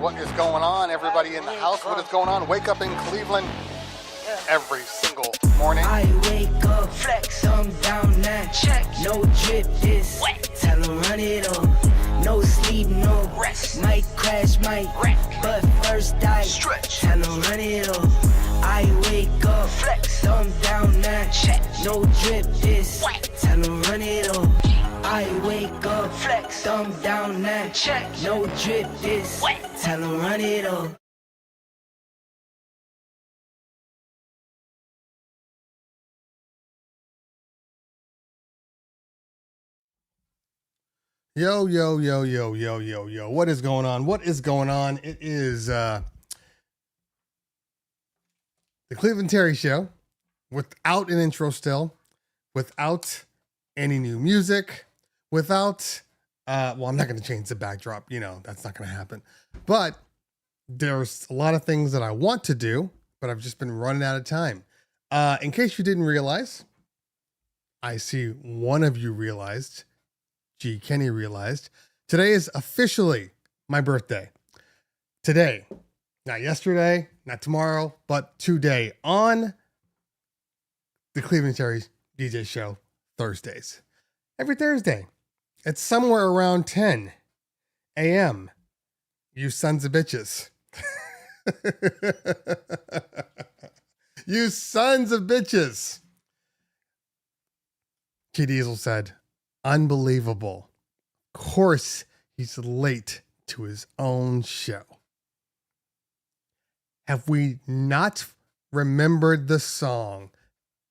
What is going on, everybody in the house? What is going on? Wake up in Cleveland every single morning. I wake up, flex, thumb down now, check. No drip, this wet. Tell 'em run it up. No sleep, no rest. Might crash, might wreck. But first I stretch. Tell 'em run it up. I wake up, flex, thumb down now, check. No drip, this wet. Tell 'em run it up. I wake up, flex, thumb down now, check. No drip, this wet. Tell 'em run it up. Yo, yo, yo, yo, yo, yo, yo. What is going on? What is going on? It is the Cleveland Terry Show without an intro still, without any new music, without, well, I'm not going to change the backdrop. You know, that's not going to happen. But there's a lot of things that I want to do, but I've just been running out of time. In case you didn't realize, I see one of you realized. G. Kenny realized today is officially my birthday. Today, not yesterday, not tomorrow, but today on the Cleveland Terry DJ Show Thursdays. Every Thursday. It's somewhere around 10 a.m. You sons of bitches. You sons of bitches. T. Diesel said, unbelievable. Of course, he's late to his own show. Have we not remembered the song?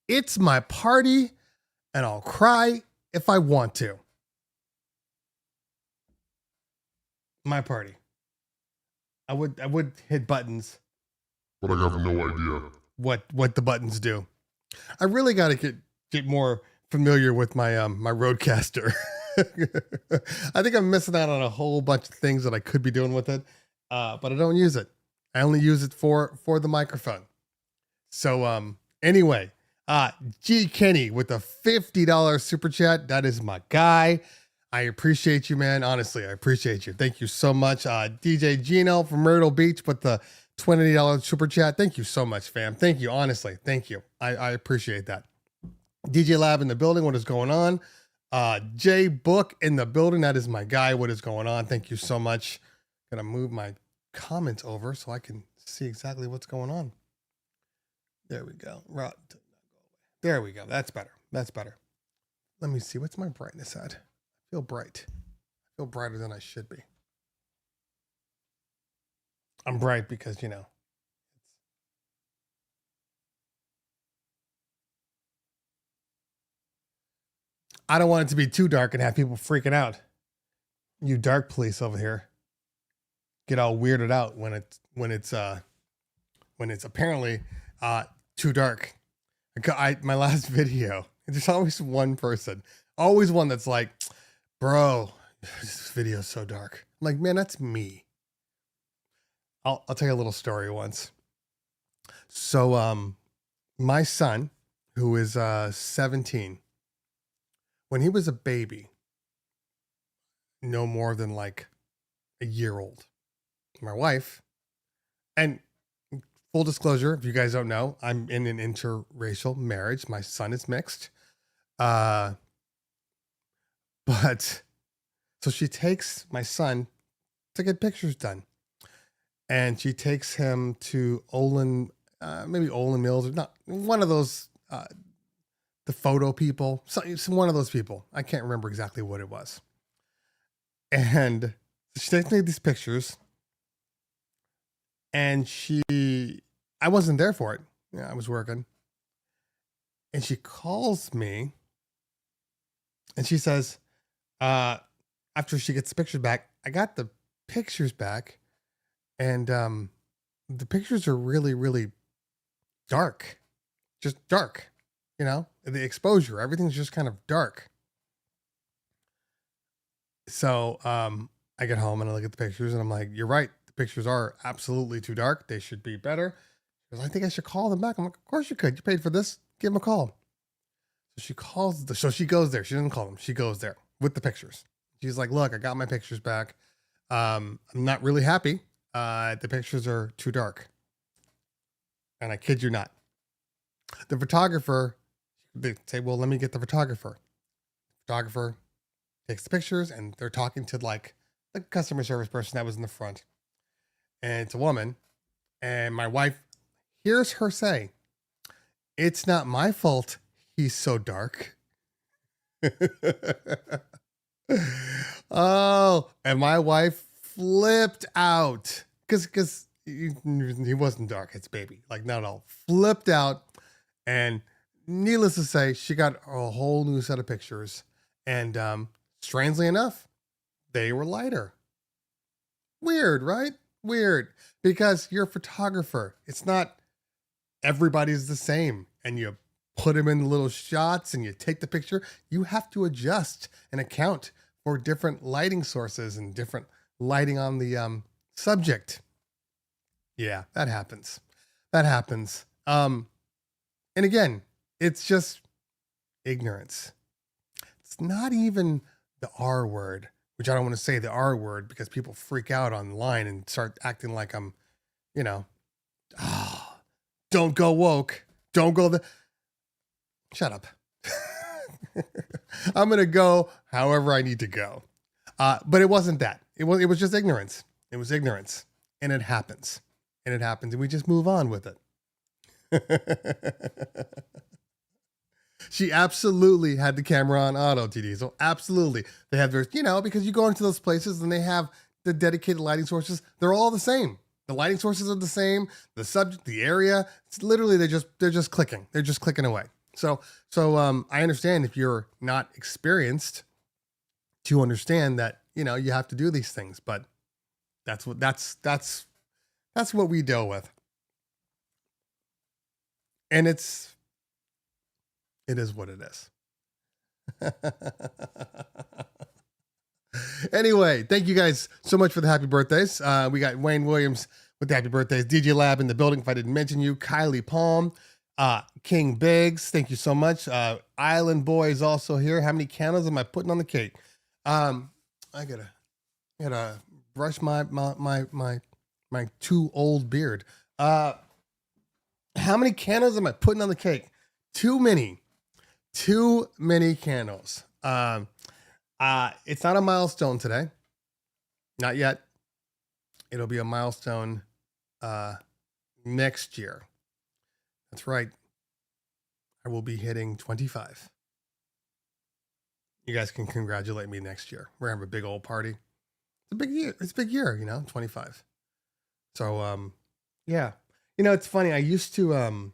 It's my party, and I'll cry if I want to. My party. I would hit buttons, but I have no idea what the buttons do. I really got to get more familiar with my my Rodecaster. I think I'm missing out on a whole bunch of things that I could be doing with it, but I don't use it. I only use it for the microphone. So anyway, G Kenny with a $50 super chat. That is my guy. I appreciate you, man. Honestly, I appreciate you. Thank you so much. DJ Gino from Myrtle Beach with the $20 super chat. Thank you so much, fam. Thank you. Honestly, thank you. I appreciate that. DJ Lab in the building. What is going on? Jay Book in the building. That is my guy. What is going on? Thank you so much. Gonna move my comments over so I can see exactly what's going on. There we go. Right. There we go. That's better. That's better. Let me see. What's my brightness at? I feel bright. I feel brighter than I should be. I'm bright because, you know, I don't want it to be too dark and have people freaking out. You dark police over here get all weirded out when it's apparently too dark. My last video, there's always one person, always one that's like, bro, this video is so dark. I'm like, man, that's me. I'll tell you a little story once. So my son, who is 17, when he was a baby, no more than like a year old, my wife, and full disclosure, if you guys don't know, I'm in an interracial marriage. My son is mixed. But so she takes my son to get pictures done. And she takes him to Olin, maybe Olin Mills, or not, one of those, the photo people, one of those people. I can't remember exactly what it was. And she takes me these pictures, and I wasn't there for it. Yeah, I was working. And she calls me, and she says, after she gets the pictures back, I got the pictures back, and the pictures are really, really dark. Just dark. You know, the exposure, everything's just kind of dark. So I get home and I look at the pictures and I'm like, you're right. The pictures are absolutely too dark. They should be better. She goes, I think I should call them back. I'm like, of course you could. You paid for this. Give them a call. So she calls so she goes there. She doesn't call them. She goes there with the pictures. She's like, look, I got my pictures back. I'm not really happy. the pictures are too dark. And I kid you not. The photographer, they say, well, let me get the photographer. Photographer takes the pictures and they're talking to like the customer service person that was in the front. And it's a woman. And my wife hears her say, it's not my fault he's so dark. Oh, and my wife flipped out because he wasn't dark. It's baby, like not at all. Flipped out, and needless to say, she got a whole new set of pictures. And strangely enough, they were lighter. Weird, right? Weird, because you're a photographer. It's not everybody's the same, and you put them in little shots and you take the picture. You have to adjust and account for different lighting sources and different lighting on the subject. Yeah, that happens. That happens. And again, it's just ignorance. It's not even the R word, which I don't want to say the R word because people freak out online and start acting like I'm, don't go woke. Don't go shut up. I'm going to go however I need to go. But it wasn't that. It was just ignorance. It was ignorance. And it happens. And we just move on with it. She absolutely had the camera on auto, TD. So absolutely. They have their, because you go into those places and they have the dedicated lighting sources. They're all the same. The lighting sources are the same. The subject, the area, it's literally, they're just clicking. They're just clicking away. So I understand if you're not experienced to understand that, you have to do these things, but that's what we deal with. And it is what it is. Anyway, thank you guys so much for the happy birthdays. We got Wayne Williams with the happy birthdays. DJ Lab in the building, if I didn't mention you. Kylie Palm. King Biggs, thank you so much. Island Boy is also here. How many candles am I putting on the cake? I gotta brush my too old beard. How many candles am I putting on the cake? Too many candles. It's not a milestone today. Not yet. It'll be a milestone next year. That's right. I will be hitting 25. You guys can congratulate me next year. We're gonna have a big old party. It's a big year. It's a big year, 25. So, yeah. It's funny. I used to,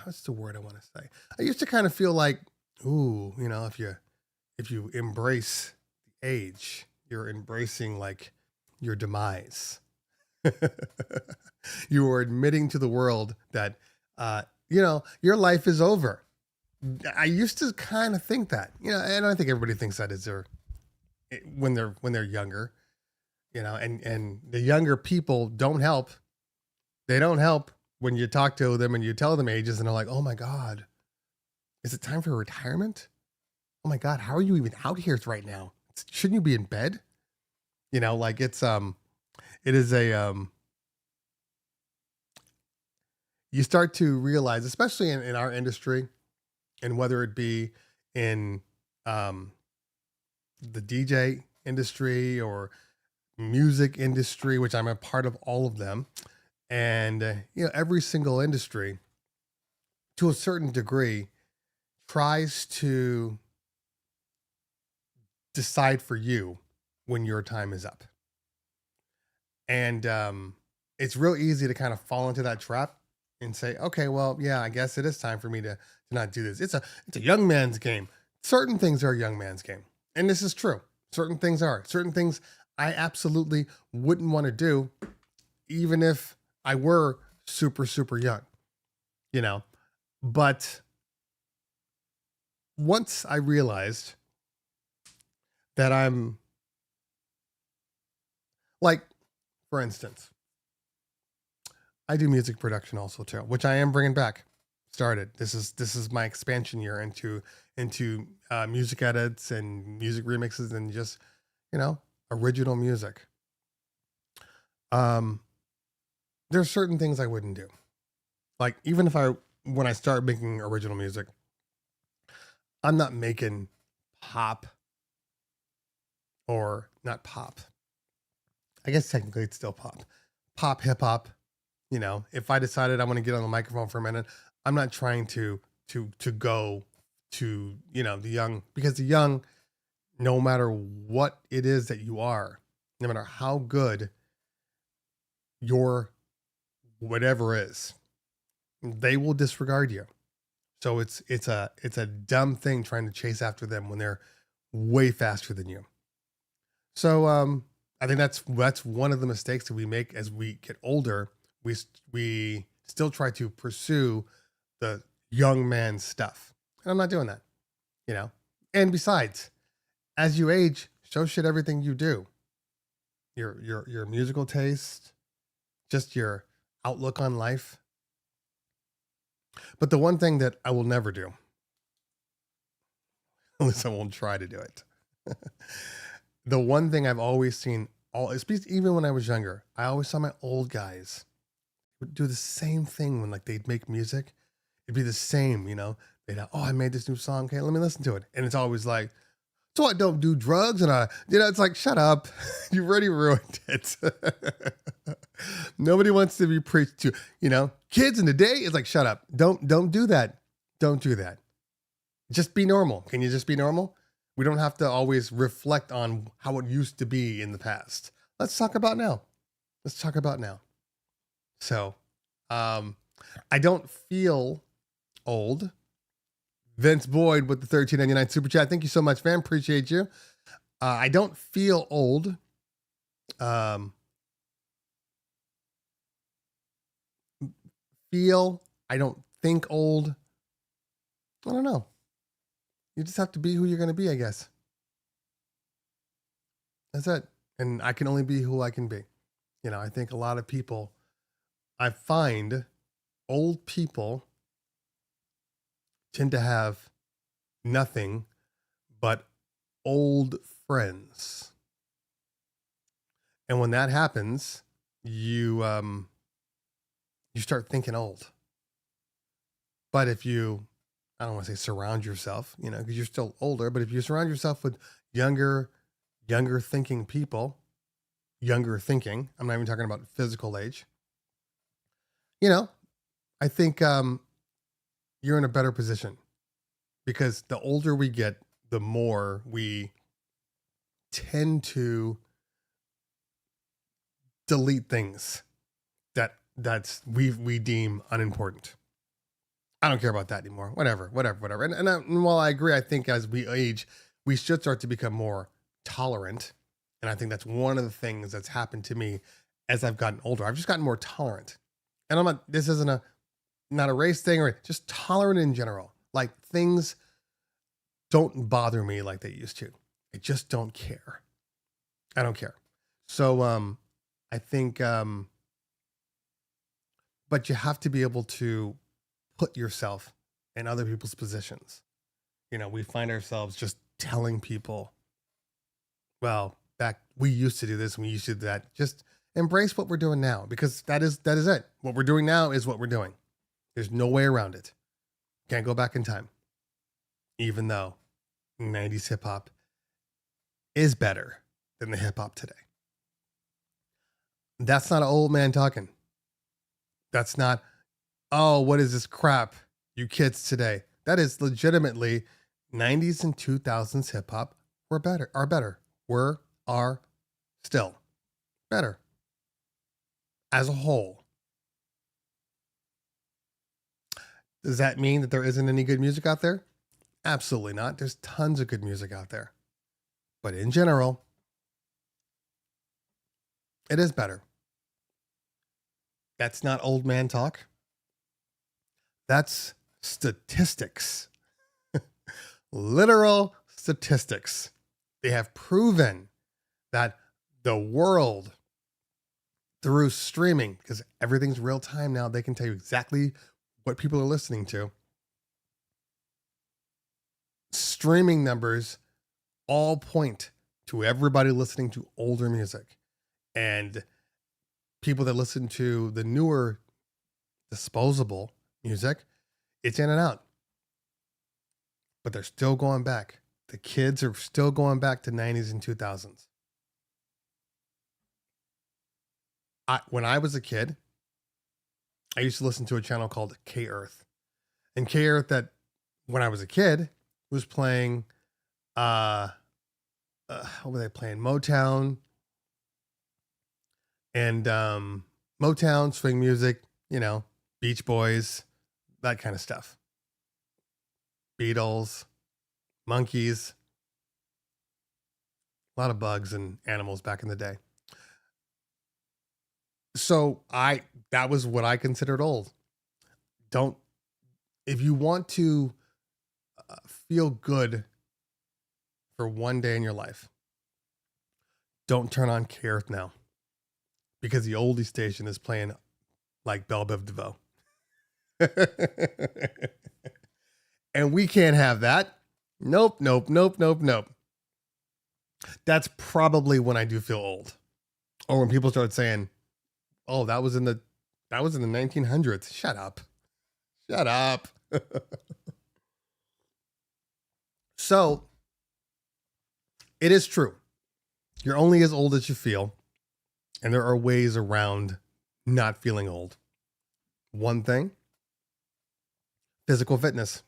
what's the word I want to say? I used to kind of feel like, ooh, if you embrace the age, you're embracing like your demise. You are admitting to the world that, your life is over. I used to kind of think that, and I think everybody thinks that when they're younger, and the younger people don't help. They don't help when you talk to them and you tell them ages and they're like, oh my God, is it time for retirement? Oh my God, how are you even out here right now? Shouldn't you be in bed? It is you start to realize, especially in our industry, and whether it be in the DJ industry or music industry, which I'm a part of all of them, and every single industry to a certain degree tries to decide for you when your time is up. And it's real easy to kind of fall into that trap and say, okay, well, yeah, I guess it is time for me to not do this. It's a young man's game. Certain things are a young man's game. And this is true. Certain things are. Certain things I absolutely wouldn't want to do, even if I were super, super young, But once I realized that I'm like, for instance, I do music production also too, which I am bringing back. Started. This is my expansion year into music edits and music remixes and just, original music, there's certain things I wouldn't do. Like, even when I start making original music, I'm not making pop, or not pop. I guess technically it's still pop, hip hop. If I decided I want to get on the microphone for a minute, I'm not trying to go to, the young, because the young, no matter what it is that you are, no matter how good your whatever is, they will disregard you. So it's a dumb thing trying to chase after them when they're way faster than you. So I think that's one of the mistakes that we make as we get older. We still try to pursue the young man stuff, and I'm not doing that. And besides, as you age, so should everything you do. Your musical taste, just your outlook on life. But the one thing that I will never do, at least I won't try to do it. The one thing I've always seen, even when I was younger, I always saw my old guys would do the same thing when they'd make music. It'd be the same, they'd I made this new song. Okay, let me listen to it. And it's always like, so I don't do drugs. And it's like, shut up. You already ruined it. Nobody wants to be preached to, kids in the day. It's like, shut up. Don't do that. Don't do that. Just be normal. Can you just be normal? We don't have to always reflect on how it used to be in the past. Let's talk about now. So, I don't feel old. Vince Boyd with the $13.99 super chat. Thank you so much, man. Appreciate you. I don't feel old. I don't think old. I don't know. You just have to be who you're going to be, I guess. That's it. And I can only be who I can be. I think a lot of people, I find old people tend to have nothing but old friends. And when that happens, you start thinking old. But if you, I don't want to say surround yourself, because you're still older, but if you surround yourself with younger thinking people, I'm not even talking about physical age, I think you're in a better position, because the older we get, the more we tend to delete things that we deem unimportant. I don't care about that anymore. Whatever. And while I agree, I think as we age, we should start to become more tolerant. And I think that's one of the things that's happened to me as I've gotten older. I've just gotten more tolerant. And this isn't not a race thing, or just tolerant in general. Like, things don't bother me like they used to. I just don't care. I don't care. So, I think, but you have to be able to put yourself in other people's positions. We find ourselves just telling people, well, we used to do this and we used to do that. Just embrace what we're doing now, because that is it. What we're doing now is what we're doing. There's no way around it. Can't go back in time. Even though 90s hip hop is better than the hip hop today. That's not an old man talking. That's not, oh, what is this crap, you kids today? That is legitimately 90s and 2000s hip hop are better. Are still better as a whole. Does that mean that there isn't any good music out there? Absolutely not. There's tons of good music out there. But in general, it is better. That's not old man talk. That's statistics. Literal statistics. They have proven that the world, through streaming, because everything's real time now, they can tell you exactly what people are listening to. Streaming numbers all point to everybody listening to older music and people that listen to the newer disposable music, it's in and out. But they're still going back. The kids are still going back to 90s and 2000s. When I was a kid, I used to listen to a channel called K-Earth. And K-Earth, that when I was a kid, was playing, what were they playing? Motown and Motown, swing music, you know, Beach Boys, that kind of stuff. Beatles, monkeys, a lot of bugs and animals back in the day. So that was what I considered old. If you want to feel good for one day in your life, don't turn on K-Earth now, because the oldie station is playing like Belle Biv DeVoe. And we can't have that. Nope. That's probably when I do feel old. Or when people start saying, oh, that was in the 1900s. Shut up. So it is true. You're only as old as you feel. And there are ways around not feeling old. One thing, physical fitness.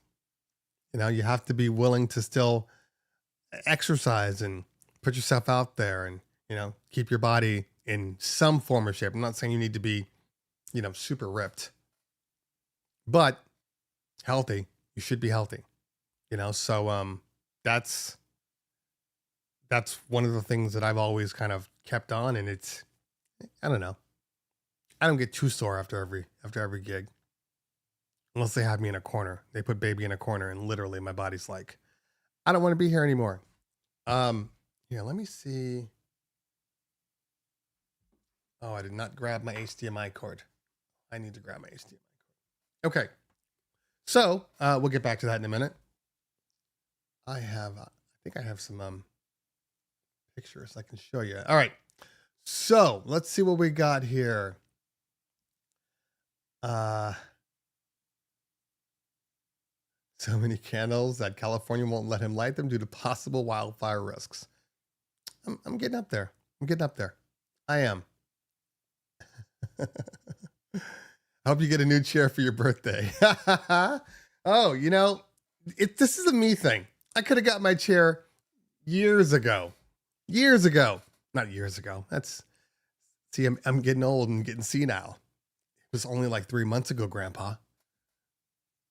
You know, you have to be willing to still exercise and put yourself out there and, you know, keep your body in some form of shape. I'm not saying you need to be, you know, super ripped, but healthy. You should be healthy, you know? So, that's one of the things that I've always kind of kept on. And it's, I don't know. I don't get too sore after every gig. Unless they have me in a corner. They put baby in a corner and literally my body's like, I don't want to be here anymore. Here, let me see. Oh, I did not grab my HDMI cord. I need to grab my HDMI cord. Okay. So, we'll get back to that in a minute. I think I have some pictures I can show you. All right. So, let's see what we got here. So many candles that California won't let him light them due to possible wildfire risks. I'm getting up there. I am. I hope you get a new chair for your birthday. Oh, you know, this is a me thing. I could have got my chair years ago. Not years ago. I'm getting old and getting senile. It was only like 3 months ago, Grandpa.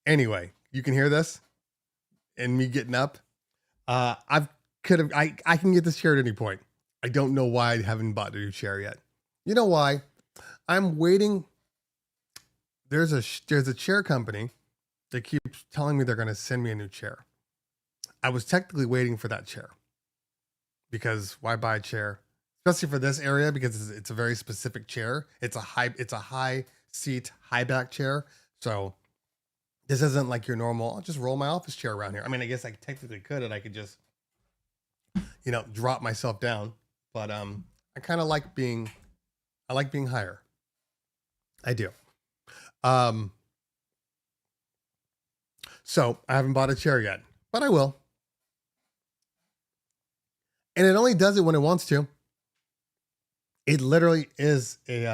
Anyway, you can hear this and me getting up. I can get this chair at any point. I don't know why I haven't bought a new chair yet. You know why? I'm waiting. There's a chair company that keeps telling me they're going to send me a new chair. I was technically waiting for that chair because why buy a chair, especially for this area, because it's a very specific chair. It's a high seat, high back chair. So this isn't like your normal, I'll just roll my office chair around here. I mean, I guess I technically could, and I could just, you know, drop myself down. But I kind of like being higher. I do. So I haven't bought a chair yet, but I will. And it only does it when it wants to. It literally is a,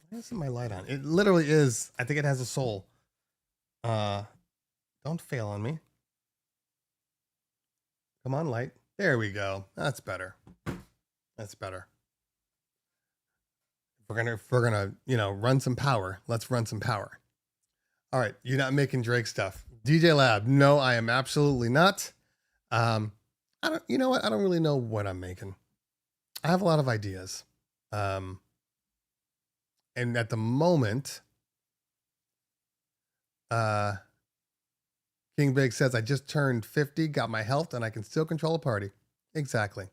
why isn't my light on? It literally is, I think it has a soul. Don't fail on me. Come on, light. There we go. That's better. If we're gonna, you know, run some power, let's run some power. All right. You're not making Drake stuff. DJ Lab. No, I am absolutely not. You know what? I don't really know what I'm making. I have a lot of ideas. And at the moment, King Big says, I just turned 50, got my health, and I can still control a party. Exactly.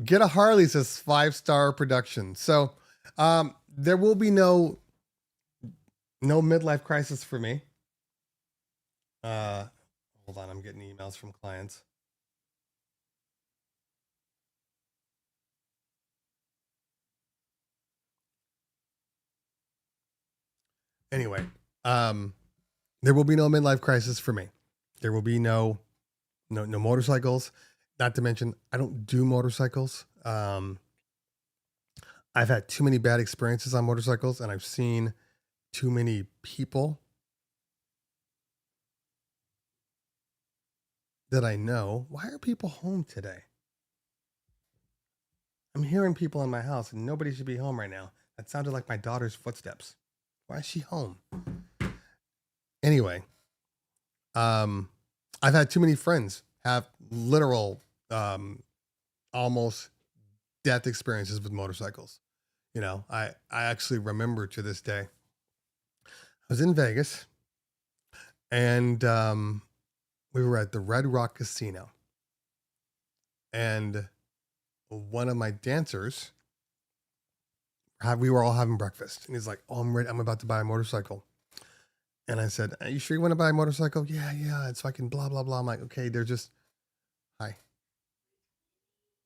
Get a Harley says 5-star production. So there will be no midlife crisis for me. Hold on, I'm getting emails from clients. Anyway, there will be no midlife crisis for me. There will be no motorcycles. Not to mention, I don't do motorcycles. I've had too many bad experiences on motorcycles, and I've seen too many people that I know. Why are people home today? I'm hearing people in my house, and nobody should be home right now. That sounded like my daughter's footsteps. Why is she home? Anyway, I've had too many friends have literal, almost death experiences with motorcycles. You know, I actually remember to this day, I was in Vegas, and we were at the Red Rock Casino, and one of my dancers, we were all having breakfast, and he's like, "Oh, I'm ready. I'm about to buy a motorcycle." And I said, "Are you sure you want to buy a motorcycle?" Yeah. It's fucking blah, blah, blah. I'm like, okay, they're just, hi.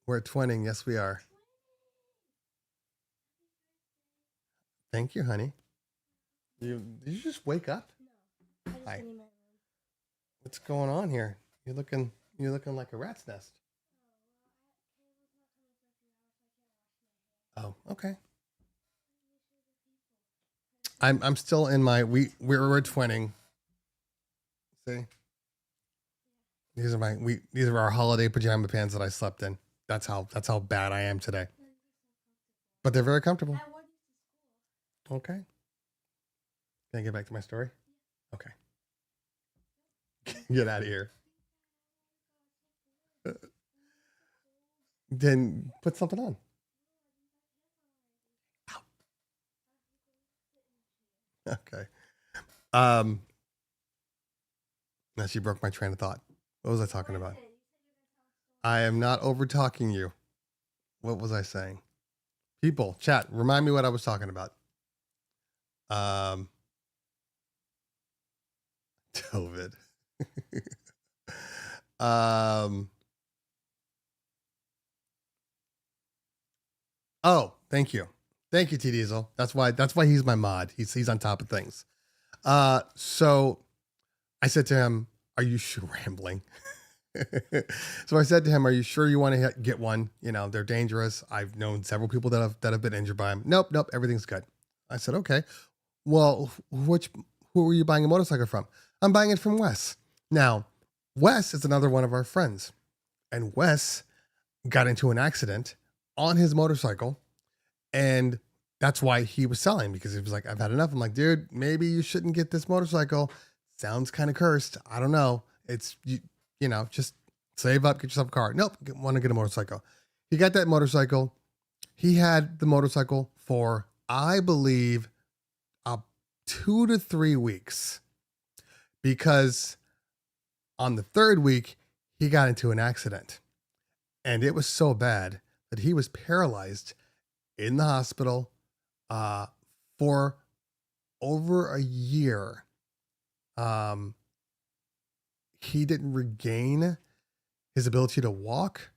We're at twinning. Yes, we are. Thank you, honey. Did you just wake up? No. I Hi. just my What's going on here? You're looking like a rat's nest. Oh, okay. I'm still in my we're twinning. See? These are our holiday pajama pants that I slept in. That's how bad I am today. But they're very comfortable. I wore these to school. Okay. Can I get back to my story? Okay. Get out of here. Then put something on. Ow. Okay. Now she broke my train of thought. What was I talking about? I am not over talking you. What was I saying? People, chat, remind me what I was talking about. COVID. Oh, thank you. Thank you, T Diesel. That's why he's my mod. He's on top of things. So I said to him, "Are you sure?" Rambling. So I said to him, "Are you sure you want to get one? You know, they're dangerous. I've known several people that have been injured by them." Nope, everything's good. I said, "Okay. Well, who are you buying a motorcycle from?" "I'm buying it from Wes." Now, Wes is another one of our friends, and Wes got into an accident on his motorcycle, and that's why he was selling, because he was like, "I've had enough." I'm like, "Dude, maybe you shouldn't get this motorcycle. Sounds kind of cursed. I don't know. It's you know, just save up, get yourself a car." "Nope, want to get a motorcycle." He got that motorcycle. He had the motorcycle for, I believe, 2 to 3 weeks, because on the third week he got into an accident, and it was so bad that he was paralyzed in the hospital for over a year. He didn't regain his ability to walk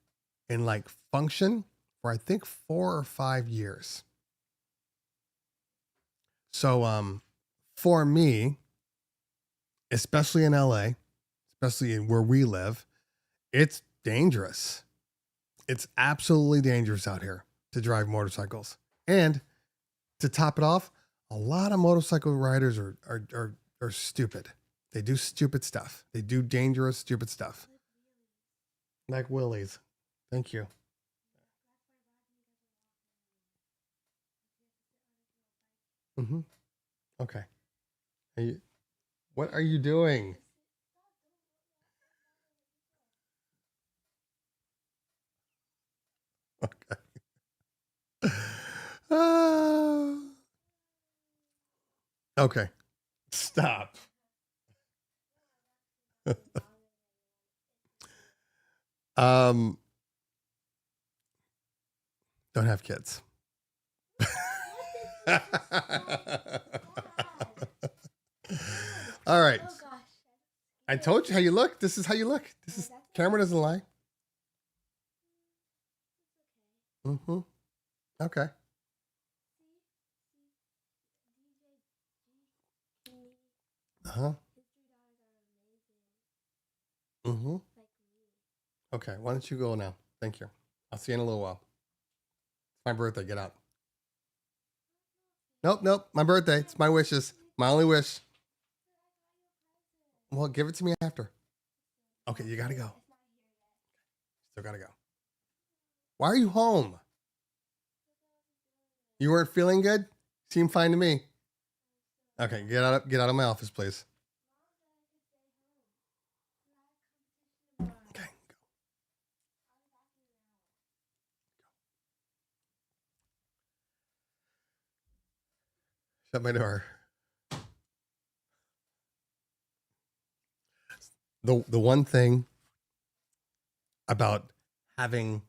and like function for, I think, 4 or 5 years. So for me, especially in LA, especially in where we live, it's dangerous. It's absolutely dangerous out here to drive motorcycles. And to top it off, a lot of motorcycle riders are stupid. They do stupid stuff. They do dangerous, stupid stuff. Like Willie's. Thank you. Mm-hmm. Okay. What are you doing? Okay. Okay. Stop. Don't have kids. All right. Oh gosh. I told you how you look. This is how you look. This is camera doesn't lie. Mm-hmm. Okay. Uh-huh. Mm-hmm. Okay, why don't you go now? Thank you. I'll see you in a little while. It's my birthday. Get out. Nope. My birthday. It's my wishes. My only wish. Well, give it to me after. Okay, you gotta go. Still gotta go. Why are you home? You weren't feeling good? Seemed fine to me. Okay, get out of my office, please. Okay, go. Shut my door. The one thing about having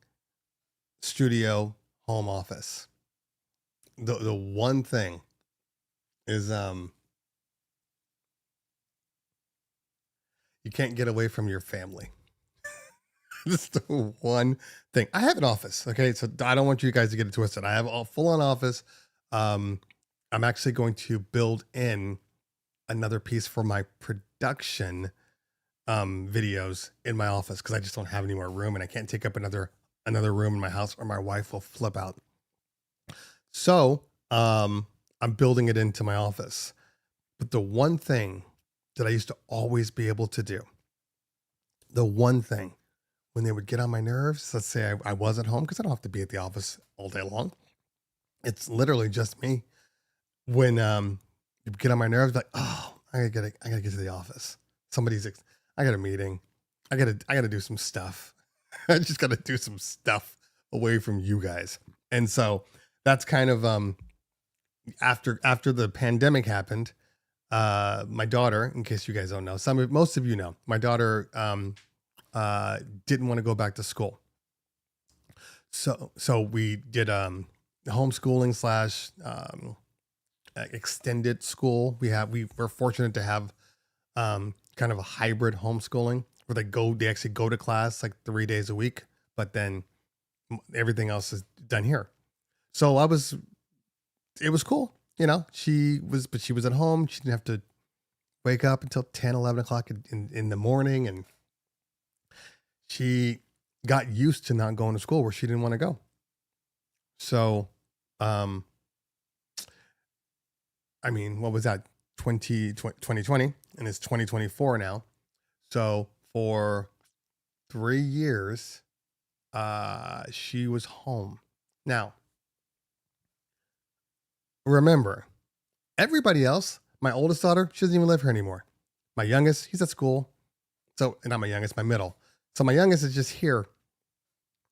studio home office, the one thing is you can't get away from your family. That's the one thing. I have an office, okay? So I don't want you guys to get it twisted. I have a full-on office. I'm actually going to build in another piece for my production videos in my office because I just don't have any more room and I can't take up another room in my house or my wife will flip out. So I'm building it into my office. But the one thing that I used to always be able to do, the one thing when they would get on my nerves, let's say I was at home because I don't have to be at the office all day long. It's literally just me. When you get on my nerves, like, oh, I gotta get to the office. I got a meeting. I gotta do some stuff. I just gotta do some stuff away from you guys. And so that's kind of after the pandemic happened, my daughter, in case you guys don't know, most of you know, my daughter didn't want to go back to school. So we did homeschooling / extended school. We're fortunate to have kind of a hybrid homeschooling where they actually go to class like 3 days a week, but then everything else is done here. So it was cool. You know, she was at home. She didn't have to wake up until 10, 11 o'clock in the morning. And she got used to not going to school where she didn't want to go. So, I mean, what was that? 2020 and it's 2024 now. So for 3 years, she was home. Now, remember, everybody else, my oldest daughter, she doesn't even live here anymore. My youngest, he's at school. So, not my youngest, my middle. So my youngest is just here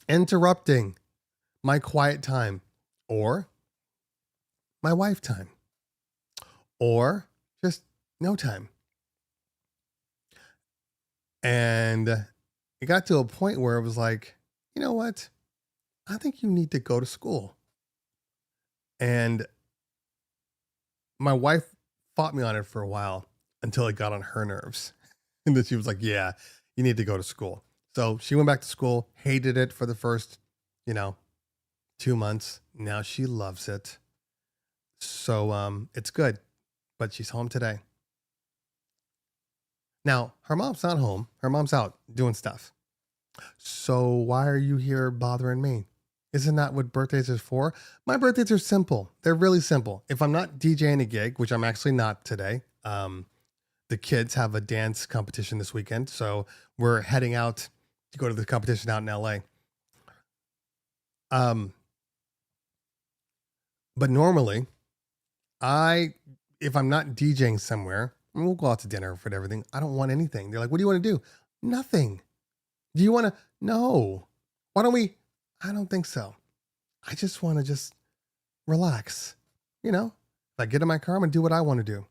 interrupting my quiet time or my wife time or just no time. And it got to a point where it was like, you know what? I think you need to go to school. And my wife fought me on it for a while until it got on her nerves. And then she was like, yeah, you need to go to school. So she went back to school, hated it for the first, 2 months. Now she loves it. So it's good. But she's home today. Now, her mom's not home. Her mom's out doing stuff. So why are you here bothering me? Isn't that what birthdays are for? My birthdays are simple. They're really simple. If I'm not DJing a gig, which I'm actually not today, the kids have a dance competition this weekend. So we're heading out to go to the competition out in LA. But normally, if I'm not DJing somewhere, we'll go out to dinner for everything. I don't want anything. They're like, what do you want to do? Nothing. Do you want to? No. Why don't we? I don't think so. I just want to just relax. If I get in my car, I'm going to do what I want to do.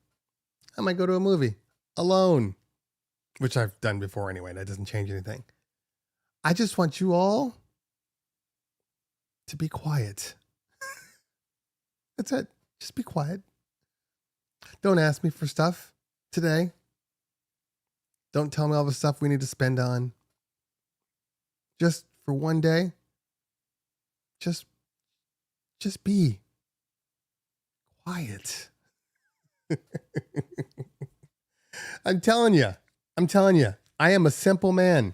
I might go to a movie alone, which I've done before anyway. That doesn't change anything. I just want you all to be quiet. That's it. Just be quiet. Don't ask me for stuff today. Don't tell me all the stuff we need to spend on. Just for one day, just be quiet. I'm telling you, I am a simple man.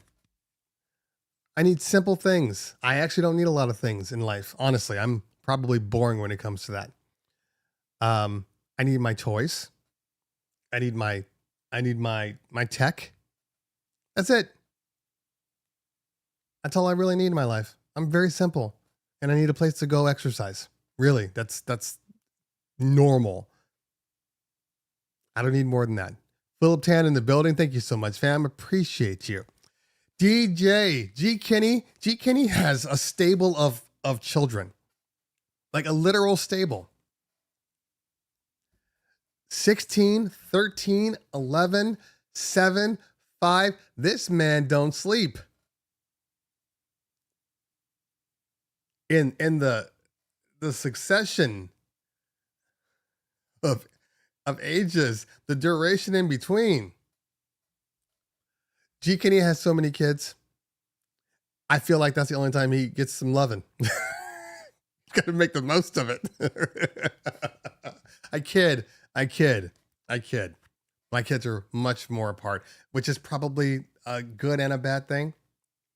I need simple things. I actually don't need a lot of things in life. Honestly, I'm probably boring when it comes to that. I need my toys. I need my tech. That's it. That's all I really need in my life. I'm very simple, and I need a place to go exercise. Really, that's normal. I don't need more than that. Philip Tan in the building. Thank you so much, fam. Appreciate you. DJ G Kenny has a stable of children, like a literal stable. 16, 13, 11, 7, 5. This man don't sleep. In the succession of ages, the duration in between. G Kenny has so many kids. I feel like that's the only time he gets some loving. Got to make the most of it. I kid. My kids are much more apart, which is probably a good and a bad thing,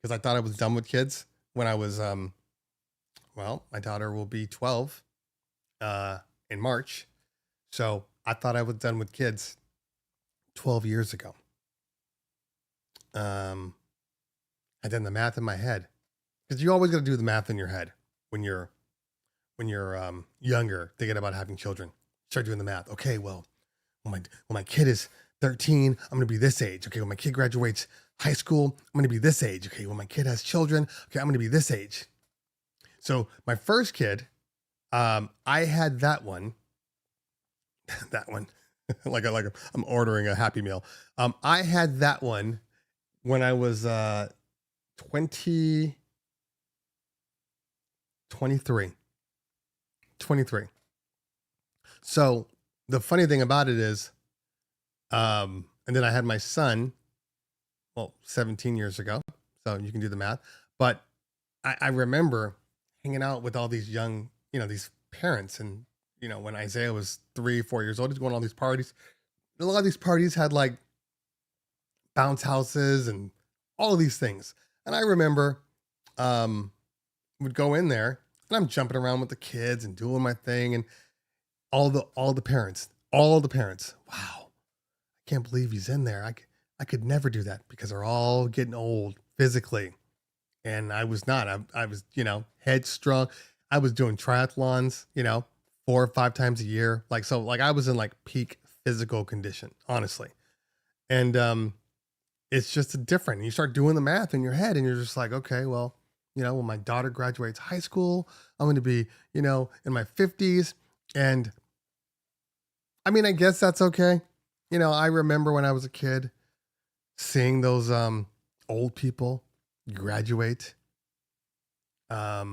because I thought I was done with kids when I was, my daughter will be 12 in March. So I thought I was done with kids 12 years ago. I did the math in my head, because you always got to do the math in your head when you're younger, thinking about having children. Start doing the math. Okay, well, when my kid is 13, I'm going to be this age. Okay, when my kid graduates high school, I'm going to be this age. Okay, when my kid has children, okay, I'm going to be this age. So my first kid, I had that one, like I'm ordering a Happy Meal. I had that one when I was 23. So the funny thing about it is, and then I had my son, 17 years ago. So you can do the math. But I remember hanging out with all these young, these parents. And, when Isaiah was 3-4 years old, he's going to all these parties. A lot of these parties had like bounce houses and all of these things. And I remember would go in there and I'm jumping around with the kids and doing my thing, and all the parents. Wow, I can't believe he's in there. I could never do that, because they're all getting old physically. And I was not. I was, headstrong. I was doing triathlons, 4 or 5 times a year. Like I was in like peak physical condition, honestly. And it's just different. You start doing the math in your head, and you're just like, okay, well, when my daughter graduates high school, I'm going to be, in my 50s. And I mean, I guess that's okay. I remember when I was a kid seeing those old people graduate. I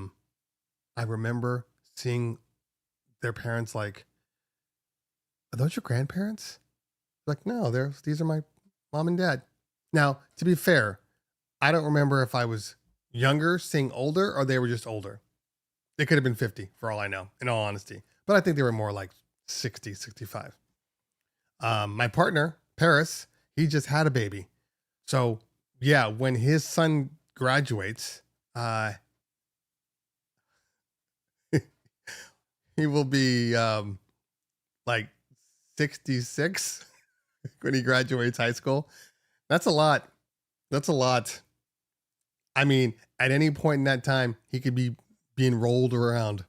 remember seeing their parents like, are those your grandparents? Like, no, these are my mom and dad. Now, to be fair, I don't remember if I was younger seeing older, or they were just older. They could have been 50 for all I know, in all honesty. But I think they were more like 60, 65. My partner, Paris, he just had a baby. So yeah, when his son graduates, he will be like 66 when he graduates high school. That's a lot. I mean, at any point in that time, he could be being rolled around.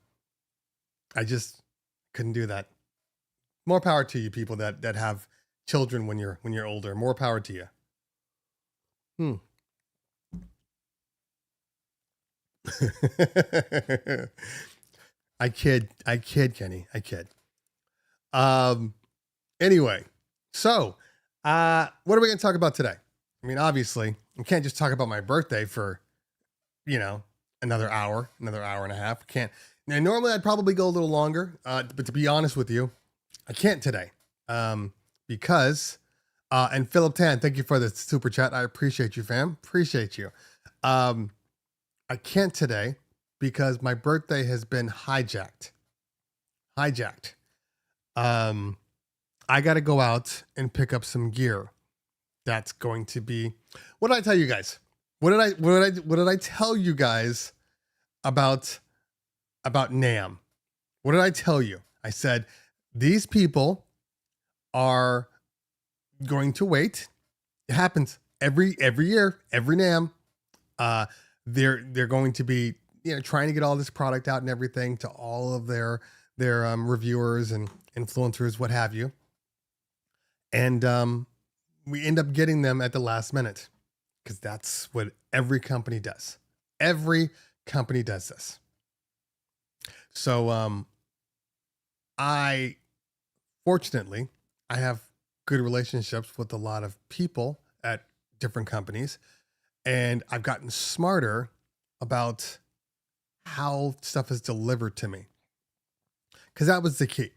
I just couldn't do that. More power to you people that have children when you're older. More power to you. I kid, Kenny. I kid. Anyway, so what are we going to talk about today? I mean, obviously, we can't just talk about my birthday for, another hour and a half. Can't. Now, normally I'd probably go a little longer, but to be honest with you, I can't today, because, and Philip Tan, thank you for the super chat. I appreciate you, fam. Appreciate you. I can't today because my birthday has been hijacked. I got to go out and pick up some gear. that's going to be, what did I tell you guys? What did I tell you guys about NAMM? What did I tell you? I said, these people are going to wait. It happens every year, every NAMM. They're going to be, trying to get all this product out and everything to all of their reviewers and influencers, what have you. And we end up getting them at the last minute because that's what every company does. Every company does this. So fortunately, I have good relationships with a lot of people at different companies, and I've gotten smarter about how stuff is delivered to me. Because that was the key.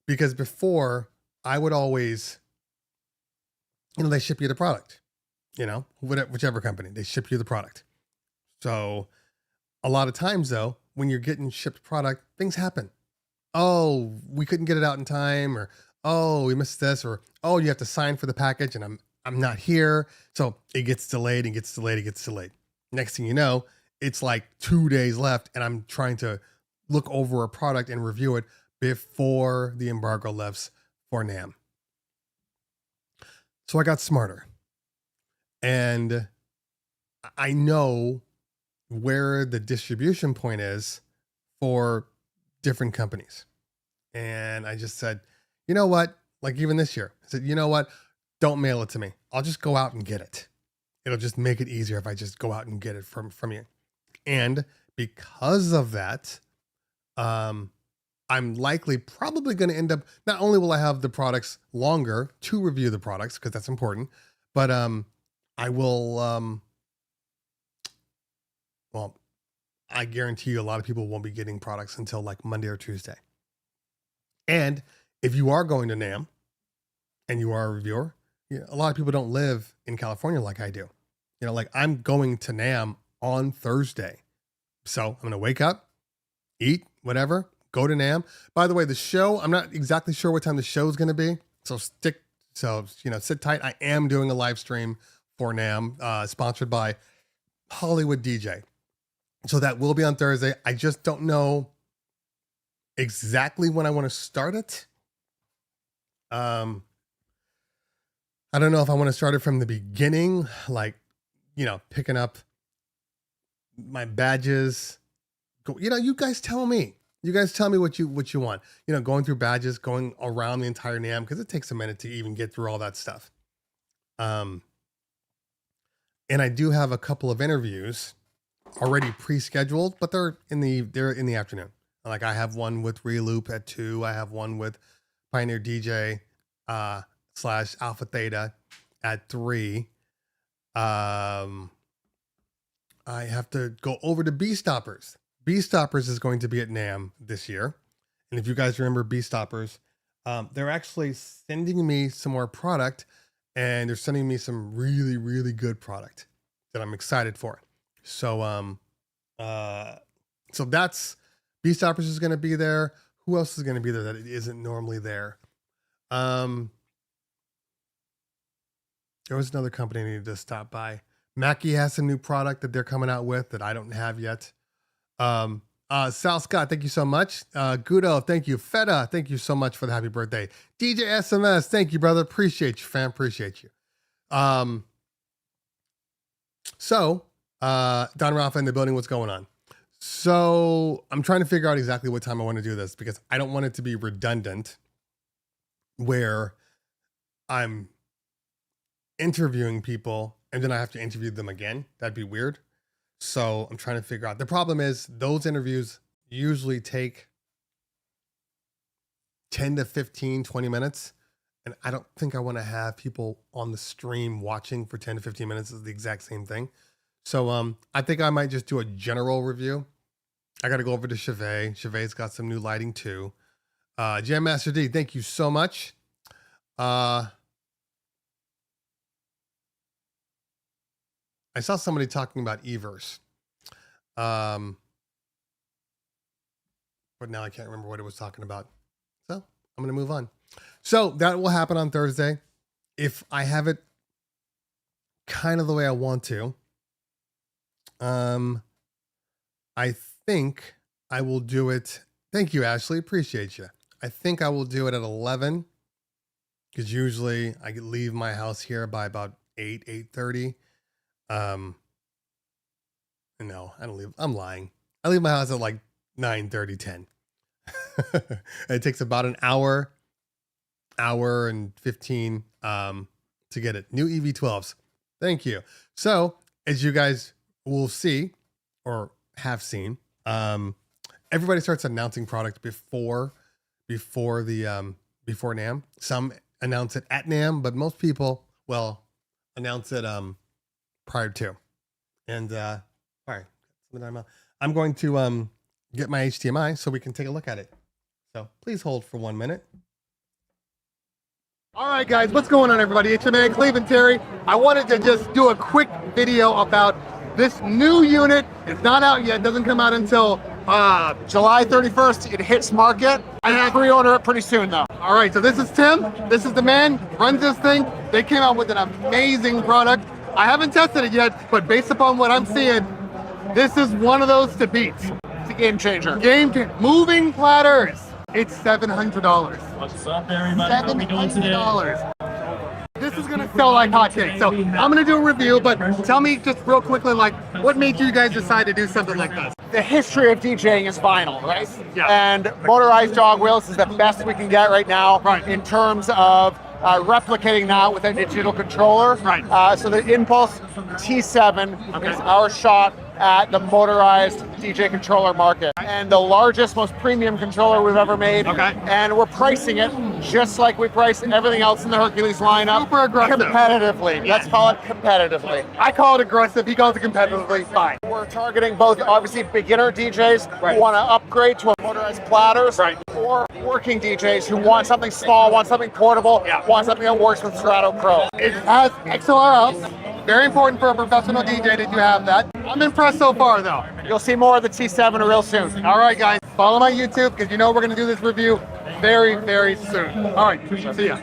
Because before, I would always, they ship you the product, whichever company, they ship you the product. So a lot of times though, when you're getting shipped product, things happen. Oh, we couldn't get it out in time, or, oh, we missed this, or, oh, you have to sign for the package and I'm not here. So it gets delayed and gets delayed and gets delayed. Next thing you know, it's like 2 days left and I'm trying to look over a product and review it before the embargo lifts for NAMM. So I got smarter, and I know where the distribution point is for different companies. And I just said, you know what? Like even this year, I said, you know what? Don't mail it to me. I'll just go out and get it. It'll just make it easier if I just go out and get it from you. And because of that, I'm probably going to end up, not only will I have the products longer to review the products, because that's important, but I will, I guarantee you a lot of people won't be getting products until like Monday or Tuesday. And if you are going to NAMM and you are a reviewer, a lot of people don't live in California like I do. Like I'm going to NAMM on Thursday. So I'm going to wake up, eat, whatever, go to NAMM. By the way, the show, I'm not exactly sure what time the show is going to be. So sit tight. I am doing a live stream for NAMM, sponsored by Hollywood DJ. So that will be on Thursday. I just don't know exactly when I want to start it. I don't know if I want to start it from the beginning, like, picking up my badges. You guys tell me. You guys tell me what you want. Going through badges, going around the entire NAMM, because it takes a minute to even get through all that stuff. And I do have a couple of interviews already pre-scheduled, but they're in the afternoon. Like I have one with Reloop at 2. I have one with Pioneer DJ / Alpha Theta at 3. I have to go over to Bee Stoppers. Bee Stoppers is going to be at NAMM this year. And if you guys remember Bee Stoppers, they're actually sending me some more product, and they're sending me some really, really good product that I'm excited for. So, so that's Bee Stoppers is going to be there. Who else is going to be there that it isn't normally there? There was another company I needed to stop by. Mackie has some new product that they're coming out with that I don't have yet. Sal Scott, thank you so much. Gudo, thank you. Feta, thank you so much for the happy birthday. DJ SMS, thank you, brother. Appreciate you, fam. Appreciate you. So Don Rafa in the building, what's going on? So I'm trying to figure out exactly what time I want to do this, because I don't want it to be redundant where I'm interviewing people and then I have to interview them again. That'd be weird. So I'm trying to figure out. The problem is those interviews usually take 10 to 15, 20 minutes. And I don't think I want to have people on the stream watching for 10 to 15 minutes. Is the exact same thing. So I think I might just do a general review. I got to go over to Chevet. Chevet's got some new lighting too. Jam Master D, thank you so much. I saw somebody talking about Everse. But now I can't remember what it was talking about. So I'm going to move on. So that will happen on Thursday. If I have it kind of the way I want to. I think I will do it. Thank you, Ashley. Appreciate you. I think I will do it at 11 because usually I leave my house here by about 8:30. No, I don't leave. I'm lying. I leave my house at like 9:30, 10. It takes about an hour and 15 to get it. New EV12s. Thank you. So as you guys will see or have seen, everybody starts announcing product before NAMM. Some announce it at NAMM, but most people announce it prior to. And all right, I'm going to get my HDMI so we can take a look at it. So please hold for 1 minute. All right, guys, what's going on, everybody? It's your man, Cleveland Terry. I wanted to just do a quick video about this new unit. It's not out yet. It doesn't come out until July 31st, it hits market. I have pre-order it pretty soon though. All right, so this is Tim. This is the man, runs this thing. They came out with an amazing product. I haven't tested it yet, but based upon what I'm seeing, this is one of those to beat. It's a game changer. Moving platters. It's $700. What's up, everybody? How are we doing today? $700. This is gonna sell like hotcakes. So I'm gonna do a review, but tell me just real quickly, like, what made you guys decide to do something like this? The history of DJing is vinyl, right? Yeah. And motorized dog wheels is the best we can get right now, Right. in terms of replicating that with a digital controller. Right. So the Impulse T7 is our shot at the motorized DJ controller market, and the largest, most premium controller we've ever made. Okay. And we're pricing it just like we price everything else in the Hercules lineup. Super aggressive. Competitively. Let's call it competitively. I call it aggressive, he calls it competitively, fine. We're targeting both, obviously, beginner DJs Right. who want to upgrade to a motorized platters, Right. or working DJs who want something small, want something portable, Yeah. want something that works with Strato Pro. It has XLR out. Very important for a professional DJ that you have that. I'm impressed so far though. You'll see more of the T7 real soon. All right, guys, follow my YouTube because you know we're gonna do this review very, very soon. All right, see ya.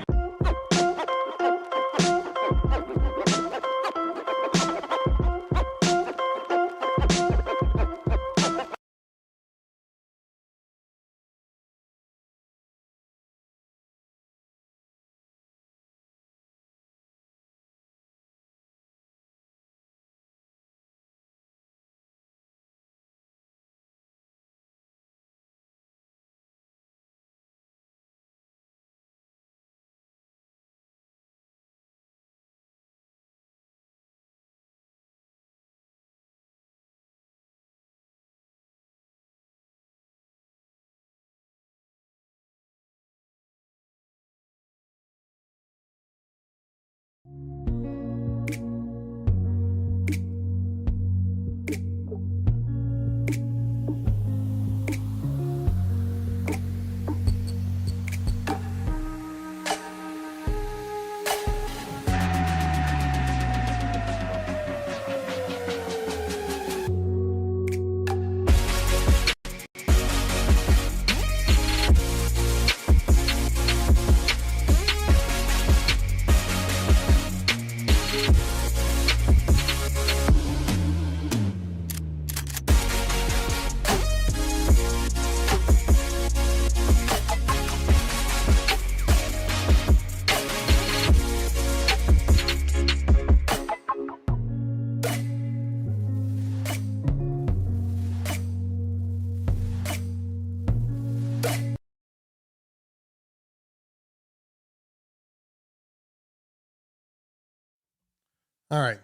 All right.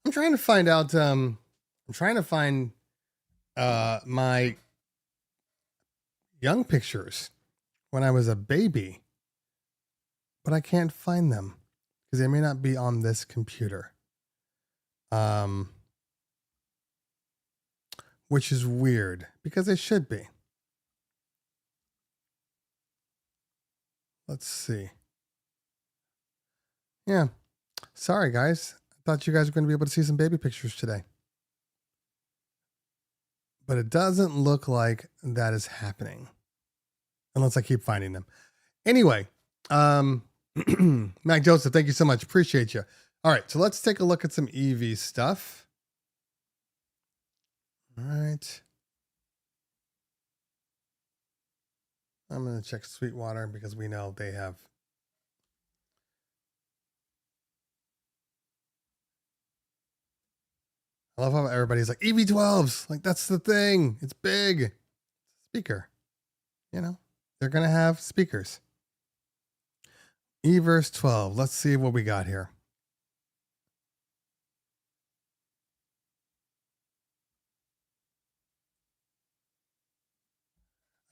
I'm trying to find out, my young pictures when I was a baby, but I can't find them because they may not be on this computer. Which is weird because they should be. Let's see. Yeah. Sorry, guys. I thought you guys were going to be able to see some baby pictures today. But it doesn't look like that is happening. Unless I keep finding them. Anyway, Mac Joseph, thank you so much. Appreciate you. All right, so let's take a look at some EV stuff. All right. I'm going to check Sweetwater because we know they have. I love how everybody's like EV12s. Like, that's the thing. It's big. Speaker. You know, they're going to have speakers. eVerse 12. Let's see what we got here.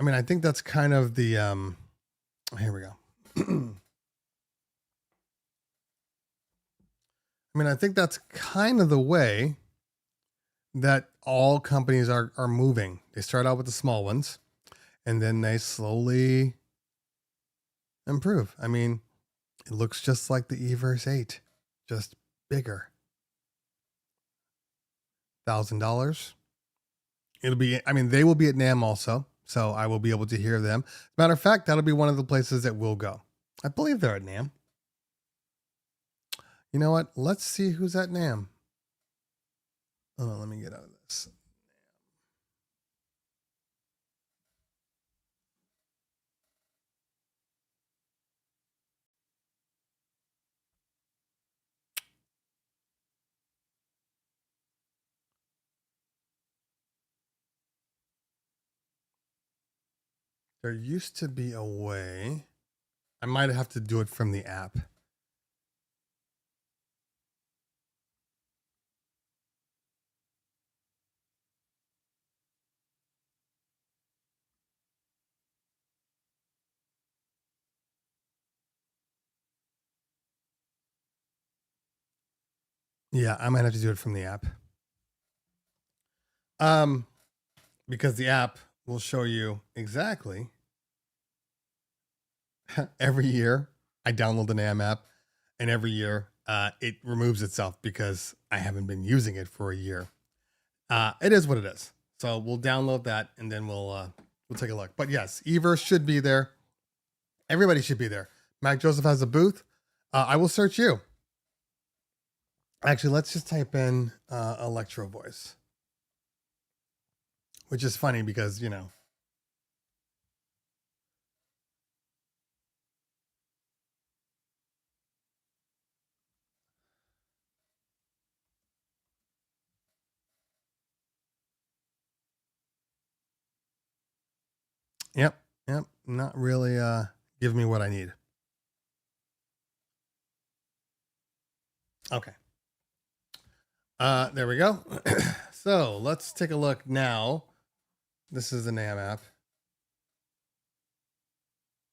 I mean, I think that's kind of the, here we go. I mean, I think that's kind of the way that all companies are moving. They start out with the small ones and then they slowly improve. I mean, it looks just like the eVerse 8, just bigger. $1,000. It'll be, I mean, they will be at NAMM also. So I will be able to hear them. Matter of fact, that'll be one of the places that we'll go. I believe they're at NAMM. You know what? Let's see who's at NAMM. Hold on, let me get out of this. There used to be a way. I might have to do it from the app. Yeah, I might have to do it from the app. Because the app will show you exactly every year I download the NAMM app, and every year it removes itself because I haven't been using it for a year. It is what it is. So we'll download that and then we'll take a look. But yes, eVerse should be there. Everybody should be there. Mac Joseph has a booth. I will search you. Actually, let's just type in Electro Voice, which is funny because, you know, Yep. Not really give me what I need. Okay. There we go. So let's take a look now. This is the NAMM app.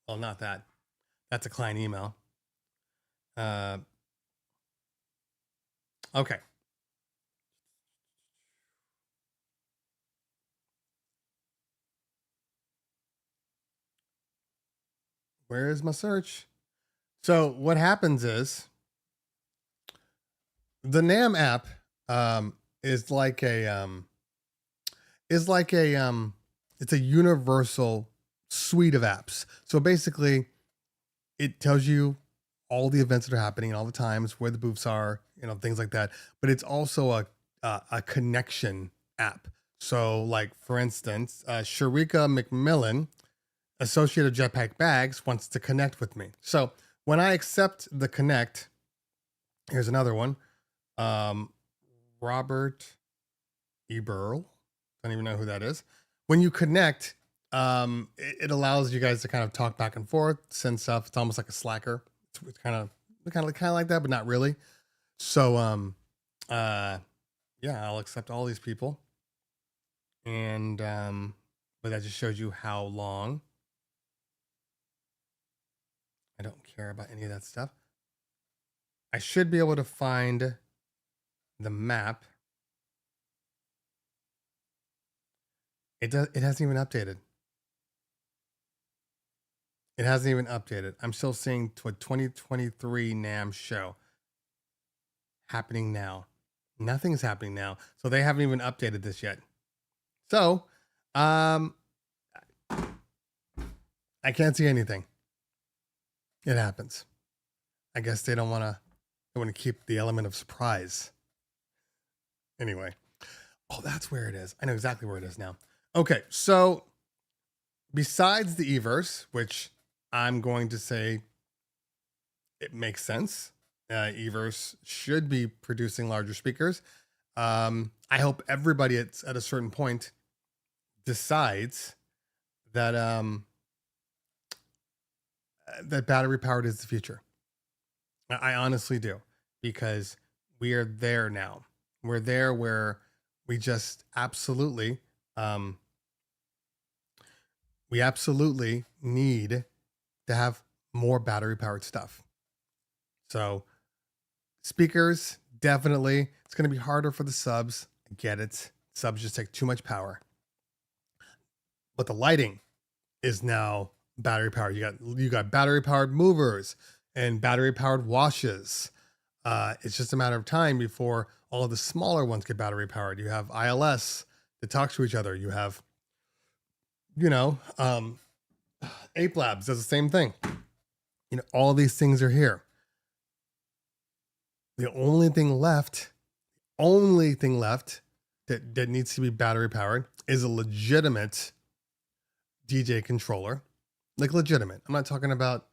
Well, not that. That's a client email. Okay. Where is my search? So what happens is the NAMM app is like a it's a universal suite of apps. So basically it tells you all the events that are happening all the times, where the booths are, you know, things like that. But it's also a connection app. So like, for instance, Sharika McMillan, Associate of Jetpack Bags, wants to connect with me. So when I accept the connect, here's another one. Robert Eberl. Don't even know who that is. When you connect, it allows you guys to kind of talk back and forth, send stuff. It's almost like a Slacker. It's kind of like that, but not really. So, yeah, I'll accept all these people. And, but that just shows you how long. I don't care about any of that stuff. I should be able to find the map. It hasn't even updated. It hasn't even updated. I'm still seeing to a 2023 NAMM show happening now. Nothing's happening now. So they haven't even updated this yet. So, I can't see anything. It happens. I guess they don't want I want to keep the element of surprise. Anyway. Oh, that's where it is. I know exactly where it is now. Okay, so besides the Everse, which I'm going to say it makes sense. Everse should be producing larger speakers. I hope everybody at a certain point decides that that battery powered is the future. I honestly do, because we are there now. We're there where we just absolutely need to have more battery powered stuff. So speakers, definitely. It's going to be harder for the subs. I get it. Subs just take too much power. But the lighting is now battery powered. You got battery powered movers and battery powered washes. It's just a matter of time before all of the smaller ones get battery powered. You have ILS that talks to each other. You have, Ape Labs does the same thing. All these things are here. The only thing left that needs to be battery powered is a legitimate DJ controller. Like legitimate. I'm not talking about,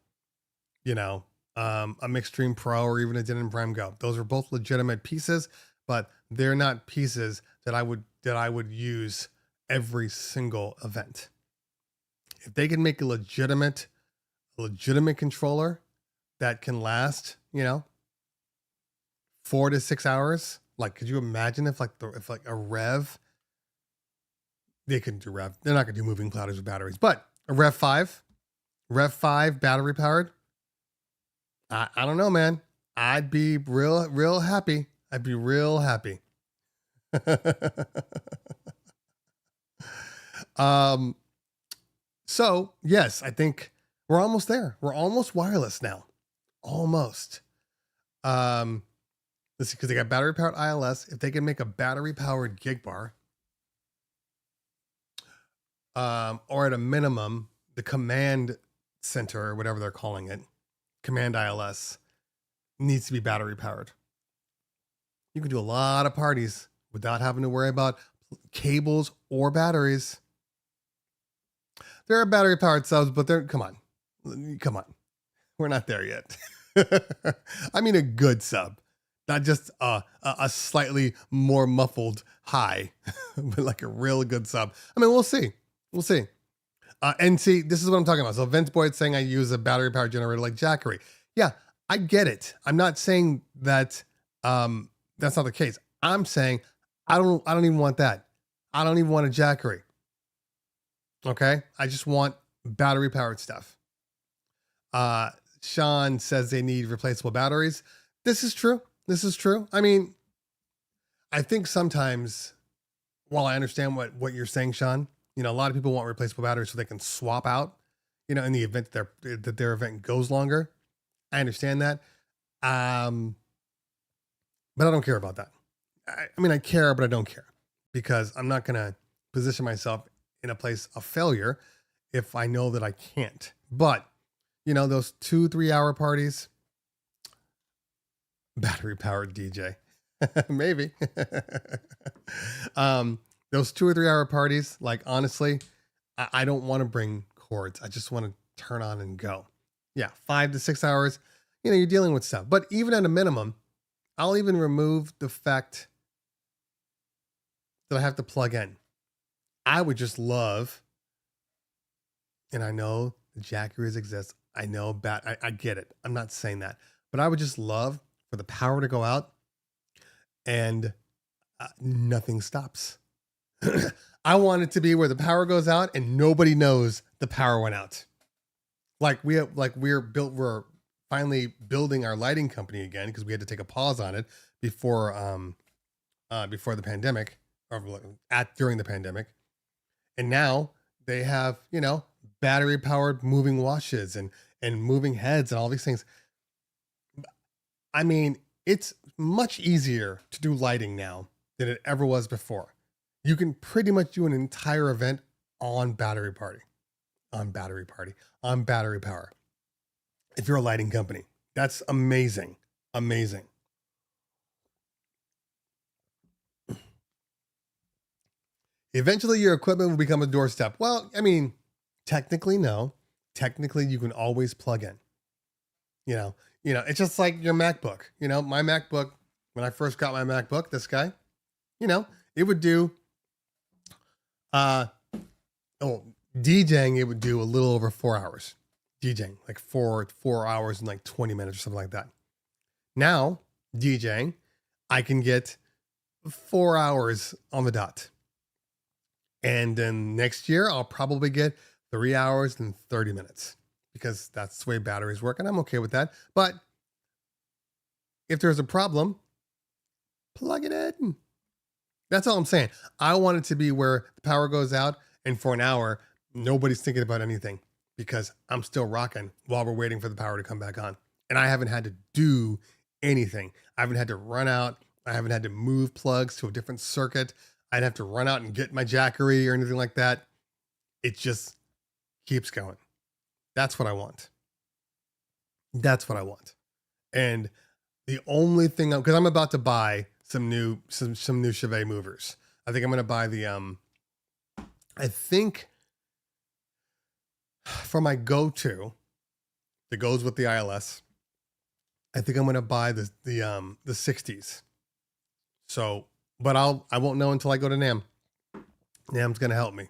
a Mixstream Pro or even a Denon Prime Go. Those are both legitimate pieces, but they're not pieces that I would use every single event. If they can make a legitimate controller that can last, 4 to 6 hours, like, could you imagine if a Rev, they couldn't do Rev. They're not going to do moving platters with batteries, but a Rev 5 battery powered. I don't know, man. I'd be real happy. I'd be real happy. So yes, I think we're almost there. We're almost wireless now. Almost. Let's see, because they got battery powered ILS. If they can make a battery powered gig bar, or at a minimum, the command center or whatever they're calling it, command ILS, needs to be battery powered. You can do a lot of parties without having to worry about cables or batteries. There are battery powered subs, but come on. We're not there yet. I mean, a good sub, not just a slightly more muffled high, but like a real good sub. I mean, we'll see. And see, this is what I'm talking about. So Vince Boyd's saying I use a battery powered generator like Jackery. Yeah, I get it. I'm not saying that that's not the case. I'm saying I don't even want that. I don't even want a Jackery. Okay, I just want battery powered stuff. Sean says they need replaceable batteries. This is true. I mean, I think sometimes, while I understand what you're saying, Sean, a lot of people want replaceable batteries so they can swap out, in the event that their event goes longer. I understand that. But I don't care about that. I mean, I care, but I don't care, because I'm not going to position myself in a place of failure if I know that I can't. But, those 2-3 hour parties, battery powered DJ, maybe. Those 2 or 3 hour parties, like, honestly, I don't want to bring cords. I just want to turn on and go. Yeah, 5 to 6 hours, you're dealing with stuff. But even at a minimum, I'll even remove the fact that I have to plug in. I would just love, and I know the Jackeries exist. I know I get it. I'm not saying that, but I would just love for the power to go out and nothing stops. I want it to be where the power goes out and nobody knows the power went out. We're finally building our lighting company again, because we had to take a pause on it before the pandemic, or during the pandemic. And now they have, battery powered moving washes and moving heads and all these things. I mean, it's much easier to do lighting now than it ever was before. You can pretty much do an entire event on battery power. If you're a lighting company, that's amazing. Eventually your equipment will become a doorstep. Well, I mean, technically, no. Technically, you can always plug in. It's just like your MacBook. My MacBook, when I first got my MacBook, this guy, it would do DJing, it would do a little over 4 hours. DJing, like 4 hours and like 20 minutes or something like that. Now, DJing, I can get 4 hours on the dot. And then next year, I'll probably get 3 hours and 30 minutes because that's the way batteries work. And I'm okay with that. But if there's a problem, plug it in. That's all I'm saying. I want it to be where the power goes out and for an hour, nobody's thinking about anything because I'm still rocking while we're waiting for the power to come back on. And I haven't had to do anything. I haven't had to run out. I haven't had to move plugs to a different circuit. I'd have to run out and get my jackery or anything like that. It just keeps going. That's what I want. That's what I want. And the only thing, because I'm about to buy some new Chevet movers. I think I'm going to buy the, I think for my go-to that goes with the ILS, I think I'm going to buy the 60s. So, but I won't know until I go to NAMM. NAMM's going to help me.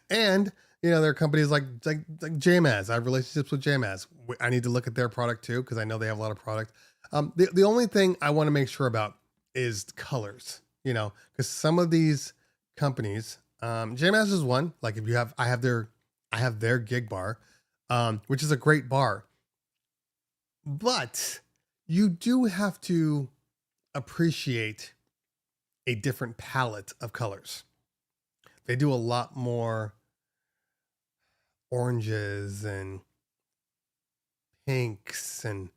And, there are companies like JMAZ. I have relationships with JMAZ. I need to look at their product too, because I know they have a lot of product. The only thing I want to make sure about is colors, because some of these companies, JMAZ is one, like if you have, I have their gig bar, which is a great bar, but you do have to appreciate a different palette of colors. They do a lot more oranges and pinks and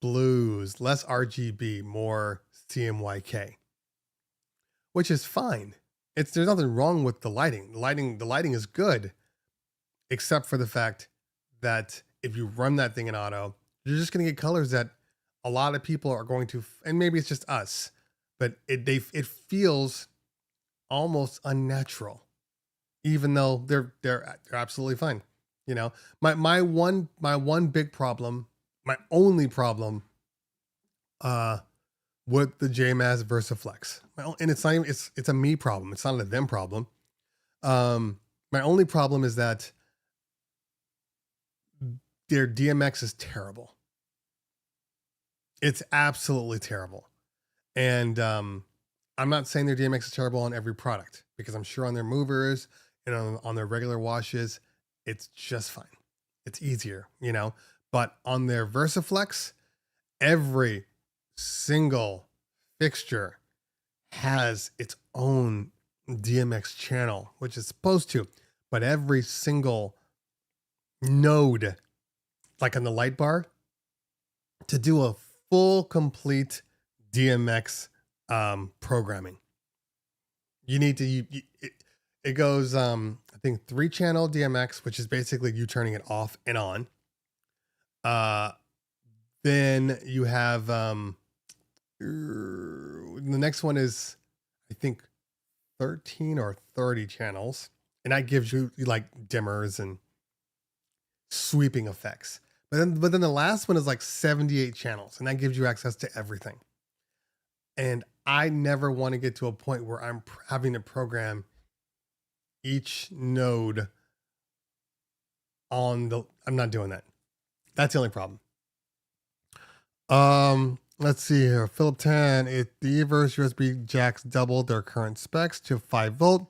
blues, less RGB, more CMYK, which is fine. There's nothing wrong with the lighting. The lighting is good, except for the fact that if you run that thing in auto, you're just going to get colors that a lot of people are going to, and maybe it's just us, but it feels almost unnatural, even though they're absolutely fine. My one big problem, my only problem, with the JMAZ VersaFlex, and it's not even, it's a me problem. It's not a them problem. My only problem is that their DMX is terrible. It's absolutely terrible. And I'm not saying their DMX is terrible on every product, because I'm sure on their movers and on their regular washes, it's just fine. It's easier, but on their VersaFlex, every single fixture has its own DMX channel, which is supposed to, but every single node, like on the light bar, to do a full complete DMX programming, you need to, it goes, I think 3-channel DMX, which is basically you turning it off and on. Then you have, the next one is, I think 13 or 30 channels. And that gives you like dimmers and sweeping effects. But then the last one is like 78 channels, and that gives you access to everything. And I never want to get to a point where I'm having to program each node I'm not doing that. That's the only problem. Let's see here. Philip 10, the Ever's USB jacks doubled their current specs to 5 volt.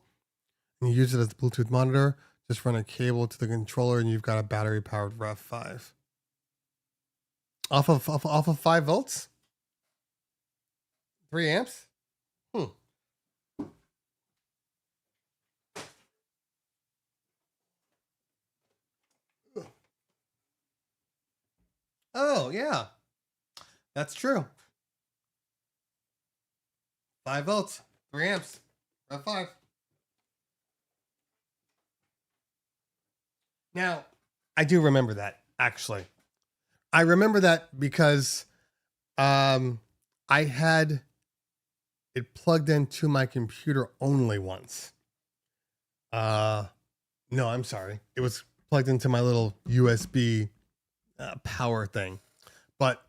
And you use it as a Bluetooth monitor. Just run a cable to the controller and you've got a battery powered Rev 5. Off of 5 volts? 3 amps? Oh, yeah. That's true. 5 volts, 3 amps, Rev 5. Now, I do remember that, actually. I remember that because I had it plugged into my computer only once. No, I'm sorry. It was plugged into my little USB power thing, but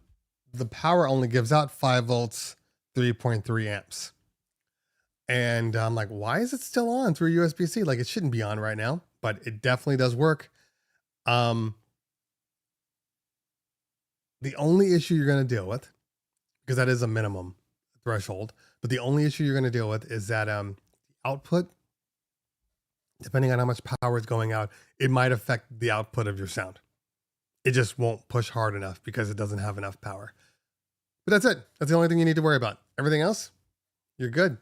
the power only gives out 5 volts, 3.3 amps. And I'm like, why is it still on through USB-C? Like, it shouldn't be on right now, but it definitely does work. The only issue you're going to deal with, because that is a minimum threshold, but the only issue you're going to deal with is that output, depending on how much power is going out, it might affect the output of your sound. It just won't push hard enough because it doesn't have enough power. But that's it. That's the only thing you need to worry about. Everything else, you're good.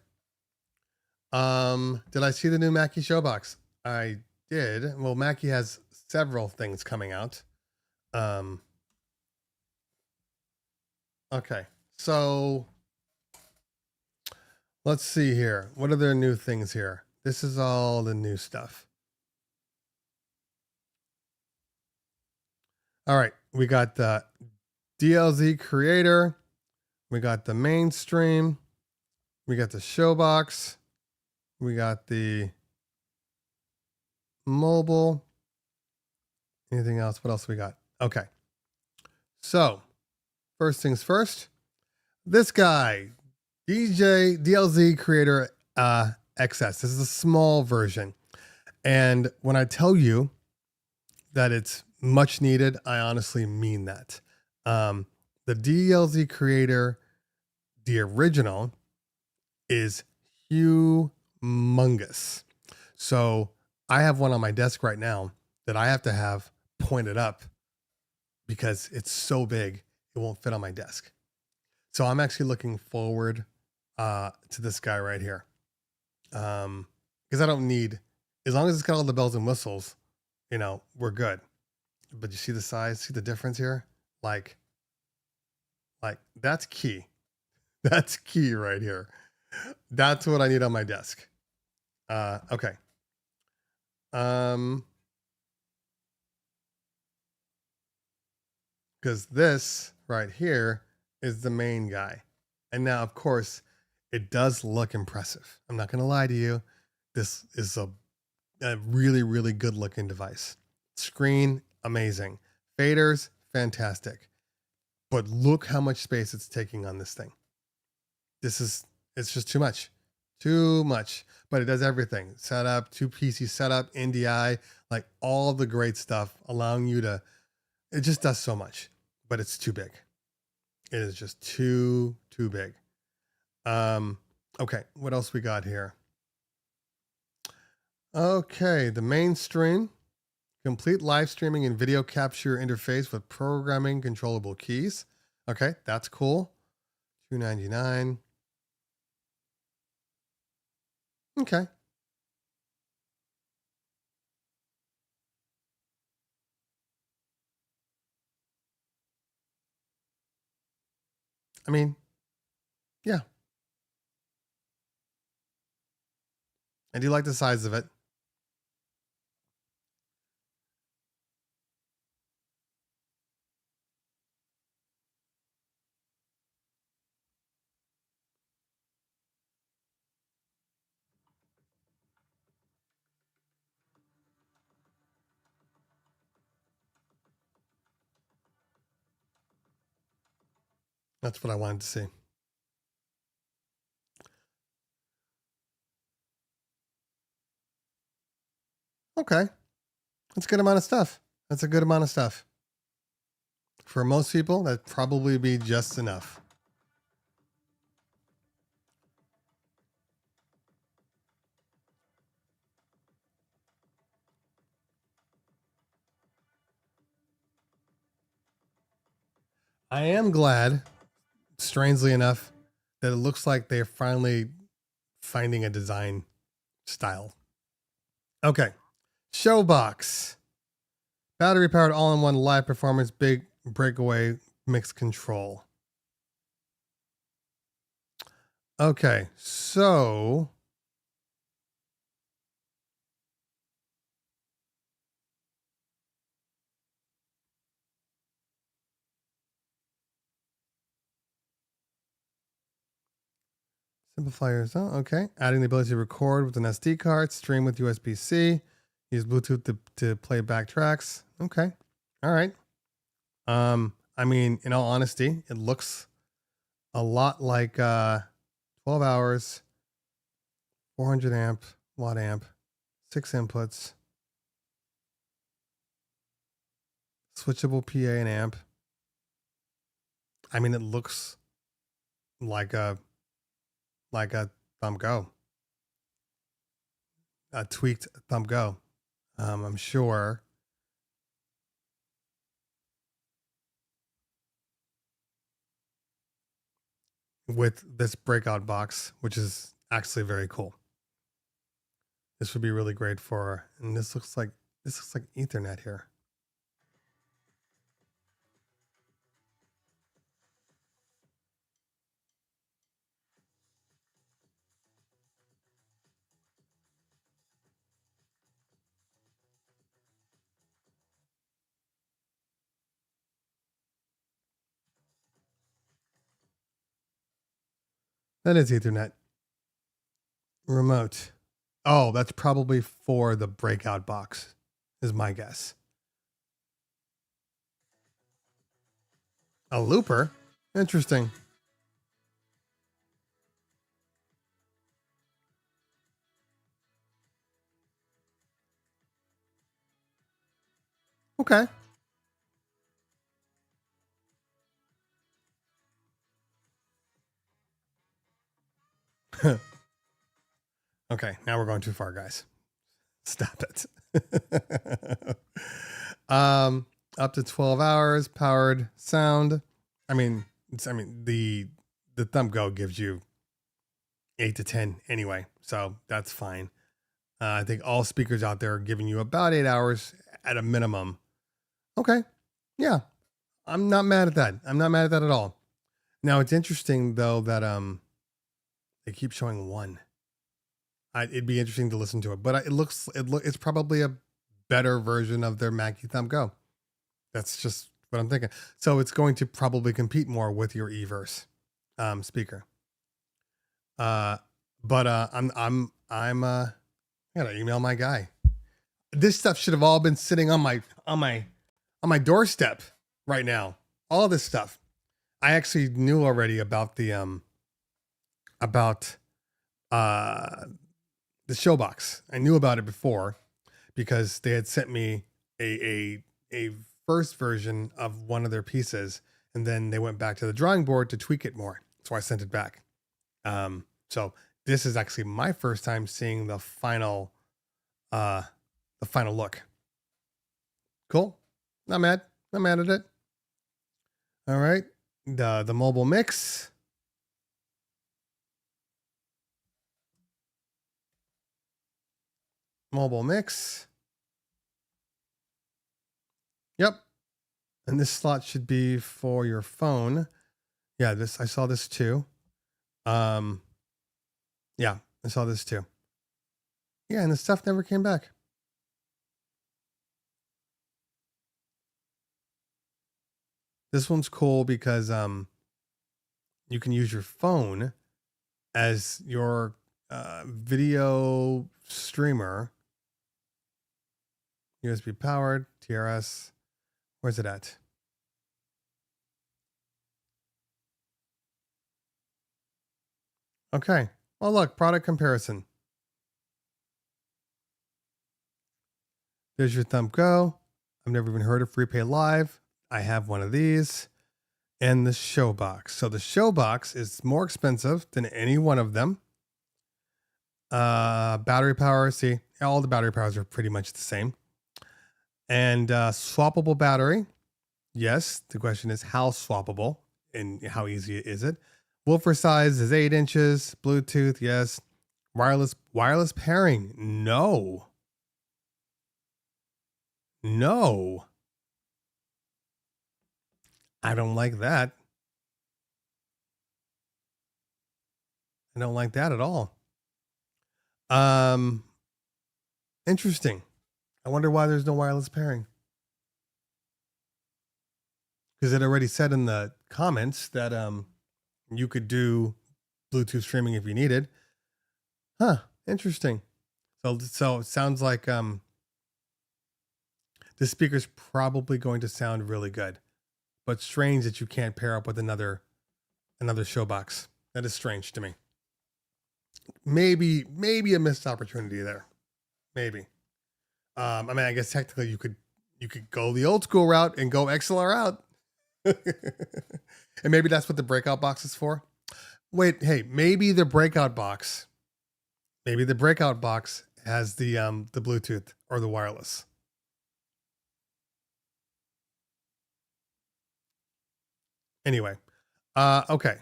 Did I see the new Mackie showbox? I did. Well, Mackie has several things coming out. Okay, so let's see here. What are their new things here? This is all the new stuff. All right, we got the DLZ creator. We got the mainstream. We got the showbox. We got the mobile. Anything else? What else we got? Okay. So, first things first. This guy, DLZ Creator XS. This is a small version. And when I tell you that it's much needed, I honestly mean that. The DLZ Creator, the original, is humongous. So I have one on my desk right now that I have to have pointed up because it's so big, it won't fit on my desk. So I'm actually looking forward to this guy right here. Because I don't need, as long as it's got all the bells and whistles, you know, we're good. But you see the size, see the difference here? Like that's key. That's key right here. That's what I need on my desk. Okay. Because this right here is the main guy. And now, of course, it does look impressive. I'm not going to lie to you. This is a really, really good looking device. Screen, amazing. Faders, fantastic. But look how much space it's taking on this thing. It's just too much. Too much. But it does everything. Setup, 2PC setup, NDI, like all the great stuff, allowing you to, it just does so much. But it's too big. It is just too big. Okay, what else we got here? Okay, the mainstream. Complete live streaming and video capture interface with programming controllable keys. Okay, that's cool. $299. Okay. I mean, yeah. I do like the size of it. That's what I wanted to see. Okay. That's a good amount of stuff. That's a good amount of stuff. For most people, that'd probably be just enough. I am glad, strangely enough, that it looks like they're finally finding a design style. Okay. Showbox. Battery powered all-in-one live performance, big breakaway mix control. Okay, so Simplifiers. Oh, okay. Adding the ability to record with an SD card, stream with USB-C, use Bluetooth to play back tracks. Okay. All right. I mean, in all honesty, it looks a lot like 12 hours, 400 amp, watt amp, 6 inputs, switchable PA and amp. I mean, it looks like a Thumb Go, a tweaked Thumb Go. I'm sure. With this breakout box, which is actually very cool. This would be really great for, and this looks like Ethernet here. That is Ethernet. Remote. Oh, that's probably for the breakout box, is my guess. A looper? Interesting. Okay. Okay, now we're going too far, guys. Stop it. Up to 12 hours, powered sound. I mean, the Thumb Go gives you 8 to 10 anyway, so that's fine. I think all speakers out there are giving you about 8 hours at a minimum. Okay, yeah, I'm not mad at that. I'm not mad at that at all. Now it's interesting though that they keep showing 1. It'd be interesting to listen to it, but it's probably a better version of their Mackie Thumb Go. That's just what I'm thinking. So it's going to probably compete more with your Everse speaker. I gotta email my guy. This stuff should have all been sitting on my doorstep right now. All this stuff. I actually knew already about the Showbox. I knew about it before because they had sent me a first version of one of their pieces, and then they went back to the drawing board to tweak it more. So I sent it back. So this is actually my first time seeing the final look. Cool. Not mad at it. All right. The mobile mix. Mobile mix. Yep. And this slot should be for your phone. Yeah, I saw this too. Yeah, I saw this too. Yeah, and the stuff never came back. This one's cool because you can use your phone as your video streamer. USB powered, TRS. Where's it at? Okay. Well, look, product comparison. There's your Thumb Go. I've never even heard of FreePay Live. I have one of these. And the Showbox. So the Showbox is more expensive than any one of them. Battery power, see, all the battery powers are pretty much the same. And swappable battery. Yes, the question is how swappable and how easy is it? Woofer size is 8 inches. Bluetooth, yes. Wireless pairing, no. No. I don't like that. I don't like that at all. Interesting. I wonder why there's no wireless pairing. Because it already said in the comments that you could do Bluetooth streaming if you needed. Huh, interesting. So it sounds like this speaker's probably going to sound really good, but strange that you can't pair up with another showbox. That is strange to me. Maybe a missed opportunity there. Maybe. I mean, I guess technically you could go the old school route and go XLR out. And maybe that's what the breakout box is for. Wait, hey, maybe the breakout box has the Bluetooth or the wireless. Anyway, okay.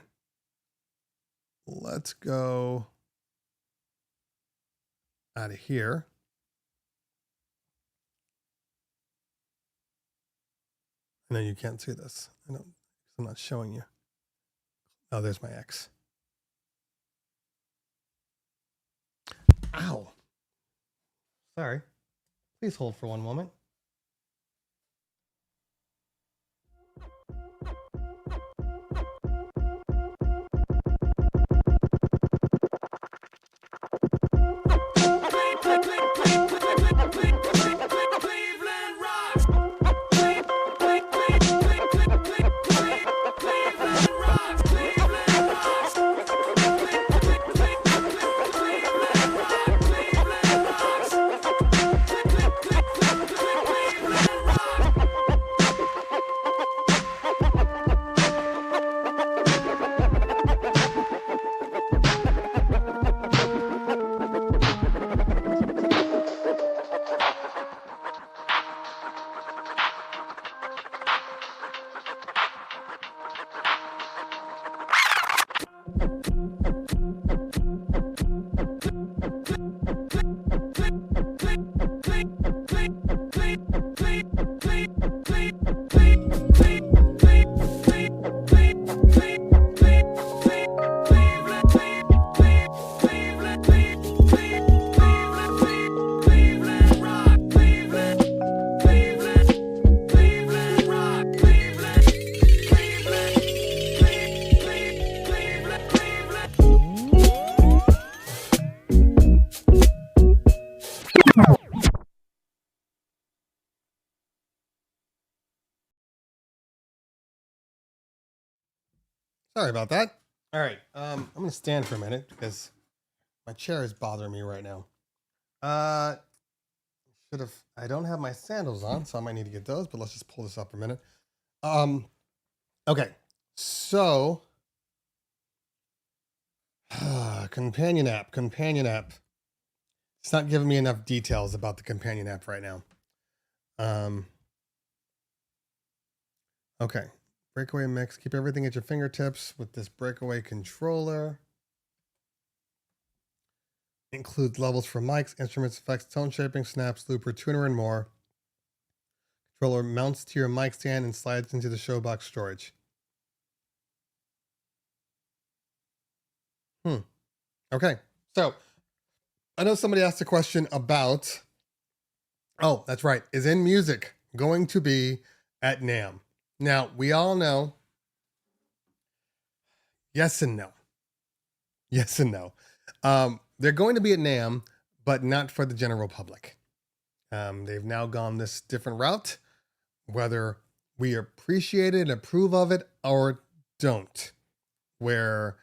Let's go out of here. And then you can't see this. I'm not showing you. Oh, there's my X. Ow. Sorry. Please hold for one moment. Sorry about that. All right. I'm going to stand for a minute because my chair is bothering me right now. I don't have my sandals on, so I might need to get those, but let's just pull this up for a minute. Okay. So, companion app. It's not giving me enough details about the companion app right now. Okay. Breakaway mix. Keep everything at your fingertips with this breakaway controller. Includes levels for mics, instruments, effects, tone shaping, snaps, looper, tuner, and more. Controller mounts to your mic stand and slides into the showbox storage. Okay. So I know somebody asked a question about, oh, that's right. Is In Music going to be at NAMM? Now, we all know, yes and no. Yes and no. They're going to be at NAMM, but not for the general public. They've now gone this different route, whether we appreciate it and approve of it or don't, where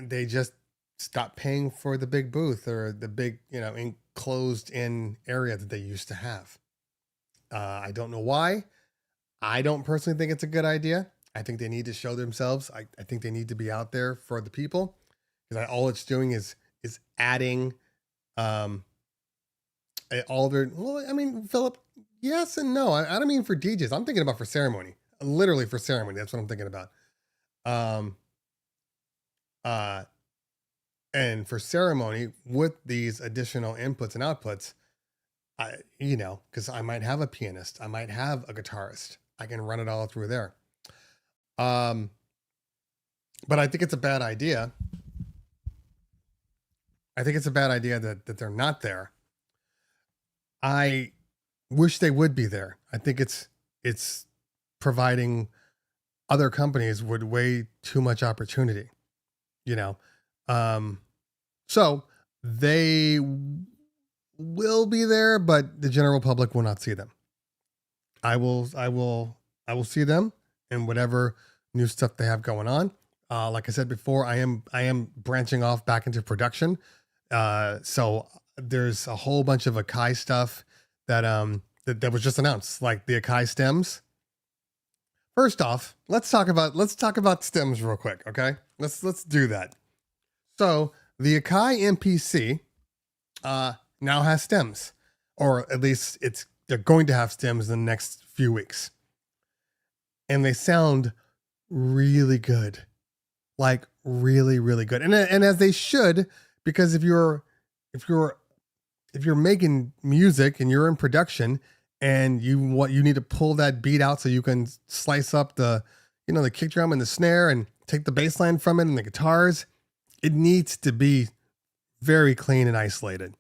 they just stop paying for the big booth or the big, enclosed in area that they used to have. I don't know why. I don't personally think it's a good idea. I think they need to show themselves. I think they need to be out there for the people, because all it's doing is adding all their, well, I mean, Philip, yes and no. I don't mean for DJs. I'm thinking about for ceremony. Literally for ceremony. That's what I'm thinking about. And for ceremony with these additional inputs and outputs, because I might have a pianist, I might have a guitarist. I can run it all through there. But I think it's a bad idea. I think it's a bad idea that they're not there. I wish they would be there. I think it's providing other companies with way too much opportunity. you know. So they will be there, but the general public will not see them. I will see them and whatever new stuff they have going on. Like I said before, I am branching off back into production. So there's a whole bunch of Akai stuff that that was just announced, like the Akai stems. First off, let's talk about stems real quick, okay? Let's do that. So the Akai MPC now has stems, or at least they're going to have stems in the next few weeks, and they sound really good, like really, really good, and as they should, because if you're making music and you're in production and you need to pull that beat out so you can slice up the kick drum and the snare and take the bass line from it and the guitars, it needs to be very clean and isolated.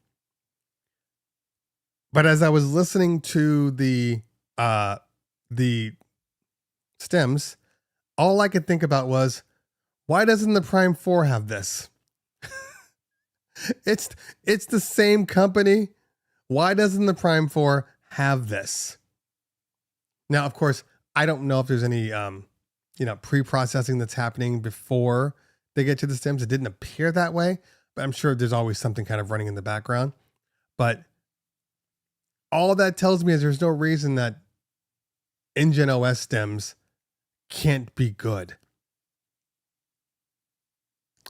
But as I was listening to the stems, all I could think about was, why doesn't the Prime 4 have this? It's the same company. Why doesn't the Prime 4 have this? Now, of course, I don't know if there's any pre-processing that's happening before they get to the stems. It didn't appear that way, but I'm sure there's always something kind of running in the background. But all that tells me is there's no reason that Engine OS stems can't be good.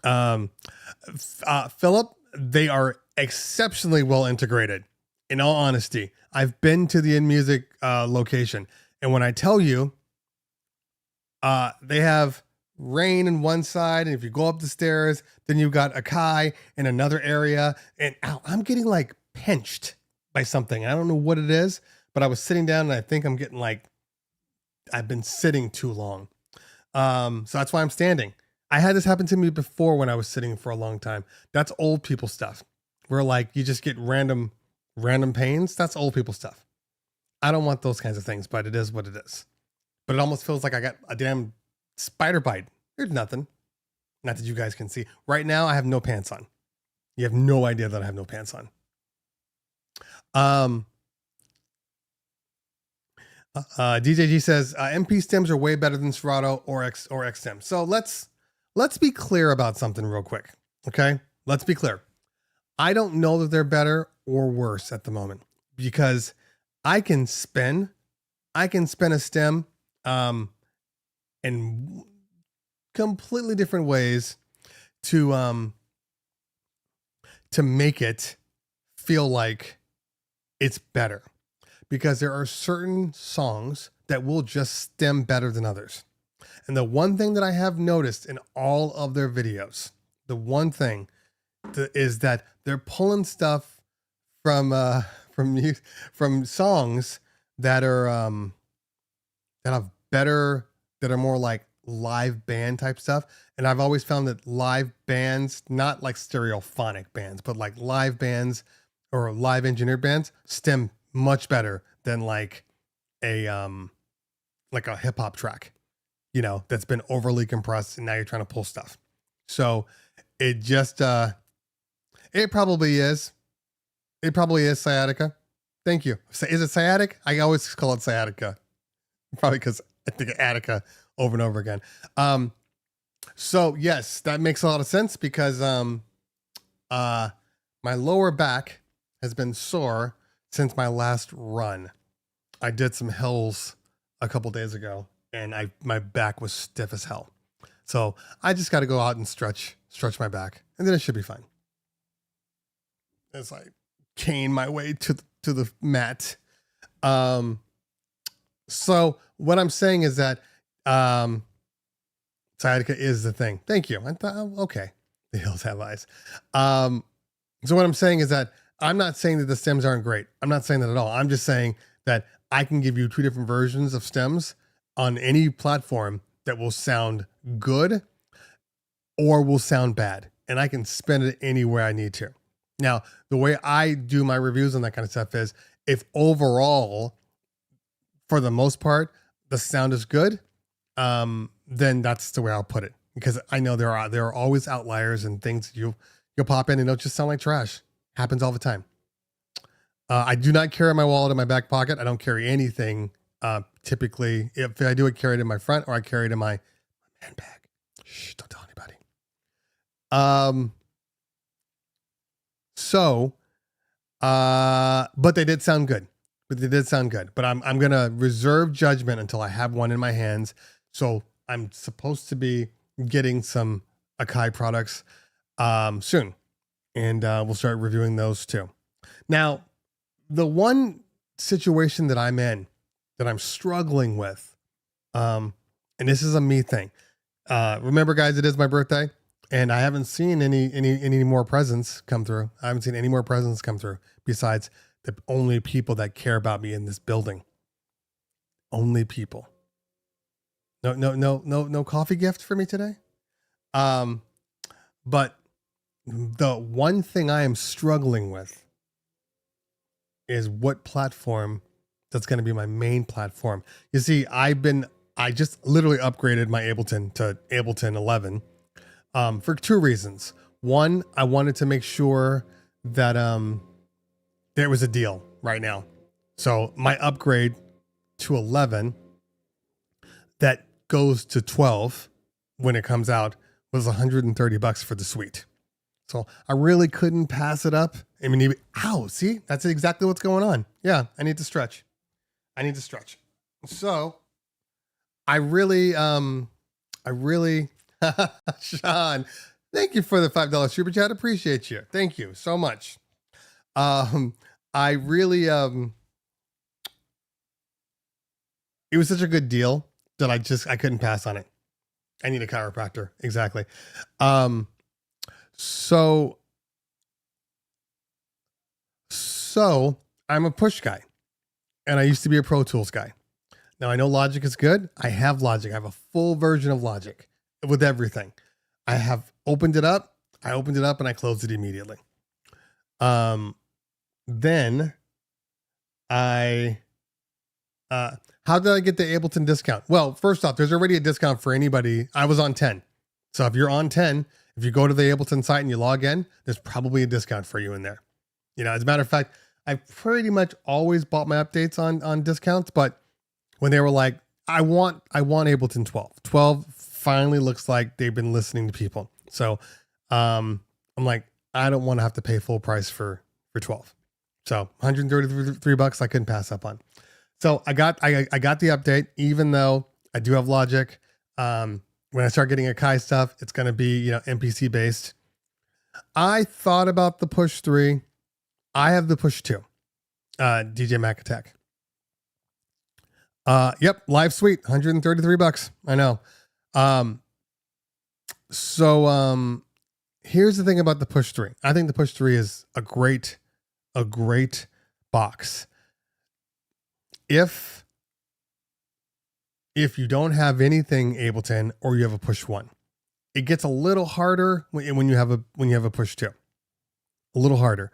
Philip, they are exceptionally well integrated. In all honesty, I've been to the InMusic location, and when I tell you, they have Rain in one side, and if you go up the stairs, then you've got Akai in another area. And I'm getting like pinched by something. I don't know what it is, but I was sitting down, and I think I'm getting I've been sitting too long. So that's why I'm standing. I had this happen to me before when I was sitting for a long time. That's old people stuff. Where you just get random pains. That's old people stuff. I don't want those kinds of things, but it is what it is. But it almost feels like I got a damn spider bite. There's nothing. Not that you guys can see. Right now, I have no pants on. You have no idea that I have no pants on. DJG says MP stems are way better than Serato or X stems. So let's be clear about something real quick. Okay, let's be clear. I don't know that they're better or worse at the moment, because I can spin a stem in completely different ways to make it feel like it's better, because there are certain songs that will just stem better than others. And the one thing that I have noticed in all of their videos, the one thing is that they're pulling stuff from songs that are that are more like live band type stuff. And I've always found that live bands, not like stereophonic bands, but like live bands or live engineered bands, stem much better than like a hip hop track, that's been overly compressed and now you're trying to pull stuff. So it just, it probably is sciatica. Thank you. Is it sciatic? I always call it sciatica, probably because I think of Attica over and over again. So yes, that makes a lot of sense, because my lower back has been sore since my last run. I did some hills a couple days ago, and my back was stiff as hell. So I just got to go out and stretch my back, and then it should be fine. As I cane my way to the mat. So what I'm saying is that sciatica is the thing. Thank you. I thought, okay, the hills have eyes. So what I'm saying is that I'm not saying that the stems aren't great. I'm not saying that at all. I'm just saying that I can give you two different versions of stems on any platform that will sound good or will sound bad. And I can spin it anywhere I need to. Now, the way I do my reviews on that kind of stuff is, if overall, for the most part, the sound is good, then that's the way I'll put it. because I know there are always outliers and things you'll pop in and it'll just sound like trash. Happens all the time. I do not carry my wallet in my back pocket. I don't carry anything. Typically, if I do, I carry it in my front or I carry it in my handbag. Shh, don't tell anybody. But they did sound good. But I'm gonna reserve judgment until I have one in my hands. So I'm supposed to be getting some Akai products soon, and we'll start reviewing those too. Now, the one situation that I'm in that I'm struggling with, and this is a me thing. Remember, guys, it is my birthday, and I haven't seen any more presents come through. I haven't seen any more presents come through besides the only people that care about me in this building. Only people. No coffee gift for me today. But the one thing I am struggling with is what platform that's going to be my main platform. You see, I just literally upgraded my Ableton to Ableton 11 for two reasons. One, I wanted to make sure that there was a deal right now. So my upgrade to 11 that goes to 12 when it comes out was $130 for the suite. So I really couldn't pass it up. I mean, see, that's exactly what's going on. Yeah, I need to stretch. So I really, Sean, thank you for the $5 super chat. Appreciate you. Thank you so much. I really, it was such a good deal that I couldn't pass on it. I need a chiropractor. Exactly. So I'm a push guy and I used to be a Pro Tools guy. Now I know Logic is good. I have Logic. I have a full version of Logic with everything. I have opened it up. And I closed it immediately. Then how did I get the Ableton discount? Well, first off, there's already a discount for anybody. I was on 10. So if you're on 10, if you go to the Ableton site and you log in, there's probably a discount for you in there. You know, as a matter of fact, I've pretty much always bought my updates on discounts, but when they were like, I want Ableton 12. 12 finally looks like they've been listening to people. So I'm like, I don't want to have to pay full price for 12. So $133 I couldn't pass up on. So I got the update, even though I do have Logic. When I start getting Akai stuff, it's going to be, MPC based. I thought about the Push 3. I have the Push 2, DJ Mac Attack. Yep. Live suite, $133. I know. So here's the thing about the Push 3. I think the Push 3 is a great box. If you don't have anything Ableton or you have a Push 1, it gets a little harder when you have a Push 2. A little harder.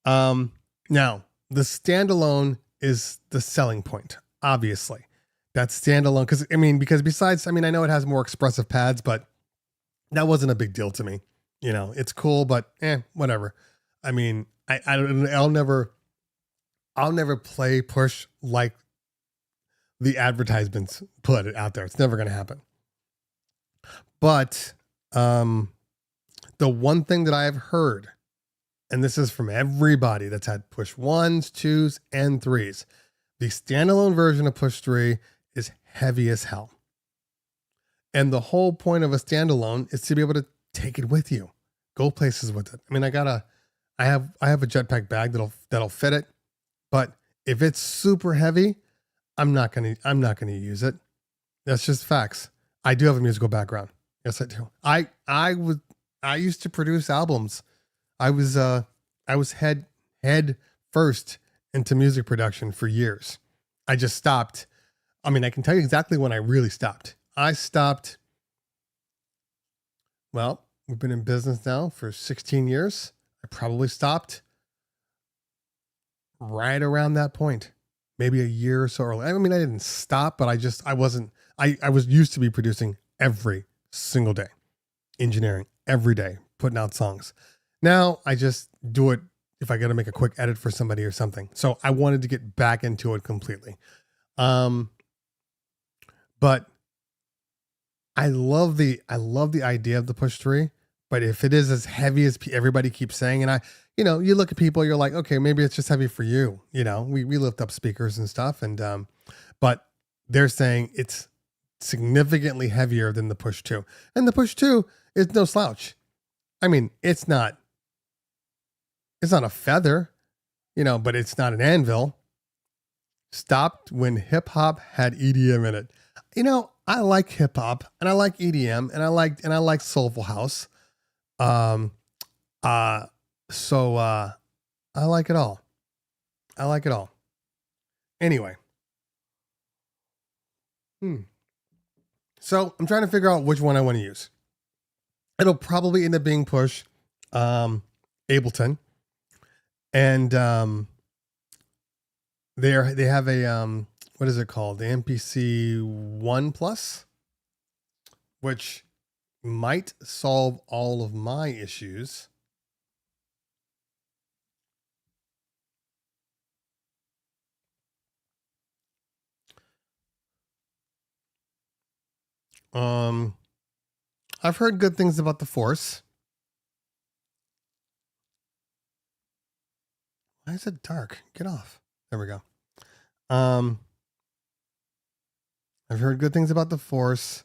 Now the standalone is the selling point, obviously. That's standalone because besides, I know it has more expressive pads, but that wasn't a big deal to me. It's cool, but whatever. I'll never play Push like the advertisements put it out there. It's never going to happen. But the one thing that I have heard, and this is from everybody that's had Push 1s, 2s, and 3s, the standalone version of Push 3 is heavy as hell. And the whole point of a standalone is to be able to take it with you, go places with it. I have a jetpack bag that'll fit it, but if it's super heavy, I'm not gonna use it. That's just facts. I do have a musical background. Yes, I do. I used to produce albums. I was head first into music production for years. I just stopped. I can tell you exactly when I really stopped. I stopped. Well, we've been in business now for 16 years. I probably stopped right around that point, maybe a year or so early. I didn't stop, but I was used to be producing every single day. engineering every day, putting out songs. Now I just do it if I got to make a quick edit for somebody or something. So I wanted to get back into it completely. But I love the idea of the push 3, but if it is as heavy as everybody keeps saying, and you look at people, you're like, okay, maybe it's just heavy for you. We lift up speakers and stuff. And, but they're saying it's significantly heavier than the push 2, and the push 2 is no slouch. I mean, it's not a feather, but it's not an anvil. Stopped when hip hop had EDM in it. I like hip hop and I like EDM and I like soulful house. So I like it all. Anyway. So I'm trying to figure out which one I want to use. It'll probably end up being push, Ableton. And, they have a, what is it called? The MPC 1 Plus, which might solve all of my issues. I've heard good things about the Force. Why is it dark? Get off. There we go. I've heard good things about the Force.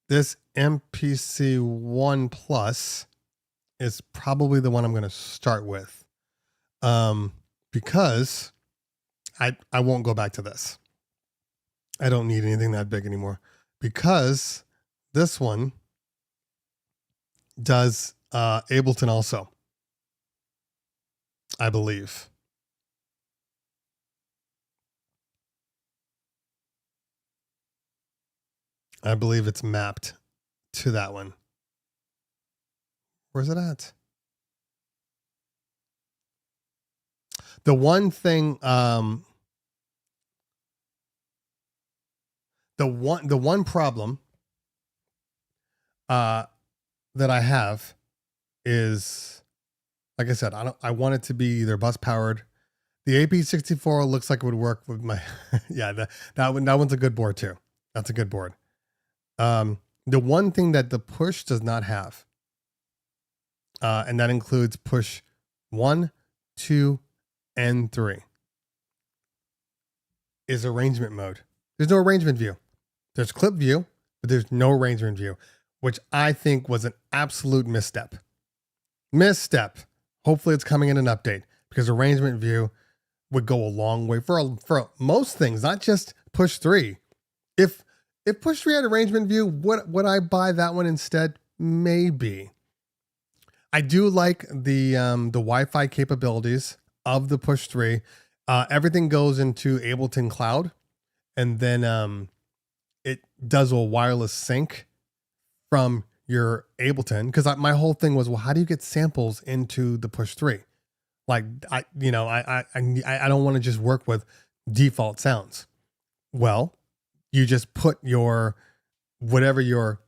This MPC 1 Plus is probably the one I'm going to start with. Because I won't go back to this. I don't need anything that big anymore, because this one does Ableton also, I believe. I believe it's mapped to that one. Where's it at? The one thing, the one problem that I have is, like I said, I want it to be either bus powered. The AP64 looks like it would work with my, yeah, that one's a good board too. That's a good board. The one thing that the push does not have, and that includes push 1, 2, and 3, is arrangement mode. There's no arrangement view. There's clip view, but there's no arrangement view, which I think was an absolute misstep. Hopefully it's coming in an update, because arrangement view would go a long way for most things, not just push 3. If push 3 had arrangement view, would I buy that one instead? Maybe. I do like the Wi-Fi capabilities of the push 3. Everything goes into Ableton Cloud, and then it does a wireless sync from your Ableton. Because my whole thing was, well, how do you get samples into the push 3? Like, I don't want to just work with default sounds. Well, you just put whatever your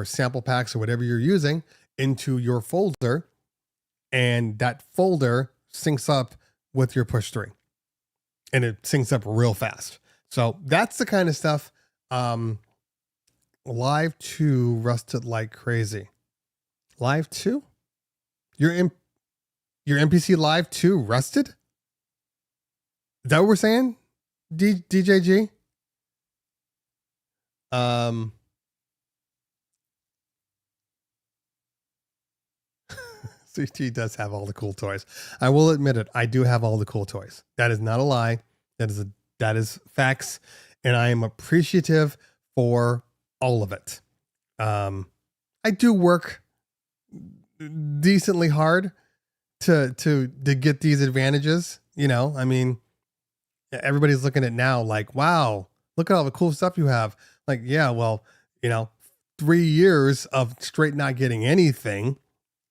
sample packs or whatever you're using into your folder, and that folder syncs up with your push 3, and it syncs up real fast. So that's the kind of stuff. Live 2 rusted like crazy. Live 2? Your MPC Live 2 rusted? Is that what we're saying? DJG? CT does have all the cool toys. I will admit it. I do have all the cool toys. That is not a lie. That is facts. And I am appreciative for all of it. I do work decently hard to get these advantages. I mean, everybody's looking at now like, wow, look at all the cool stuff you have. Like, yeah, well, 3 years of straight not getting anything.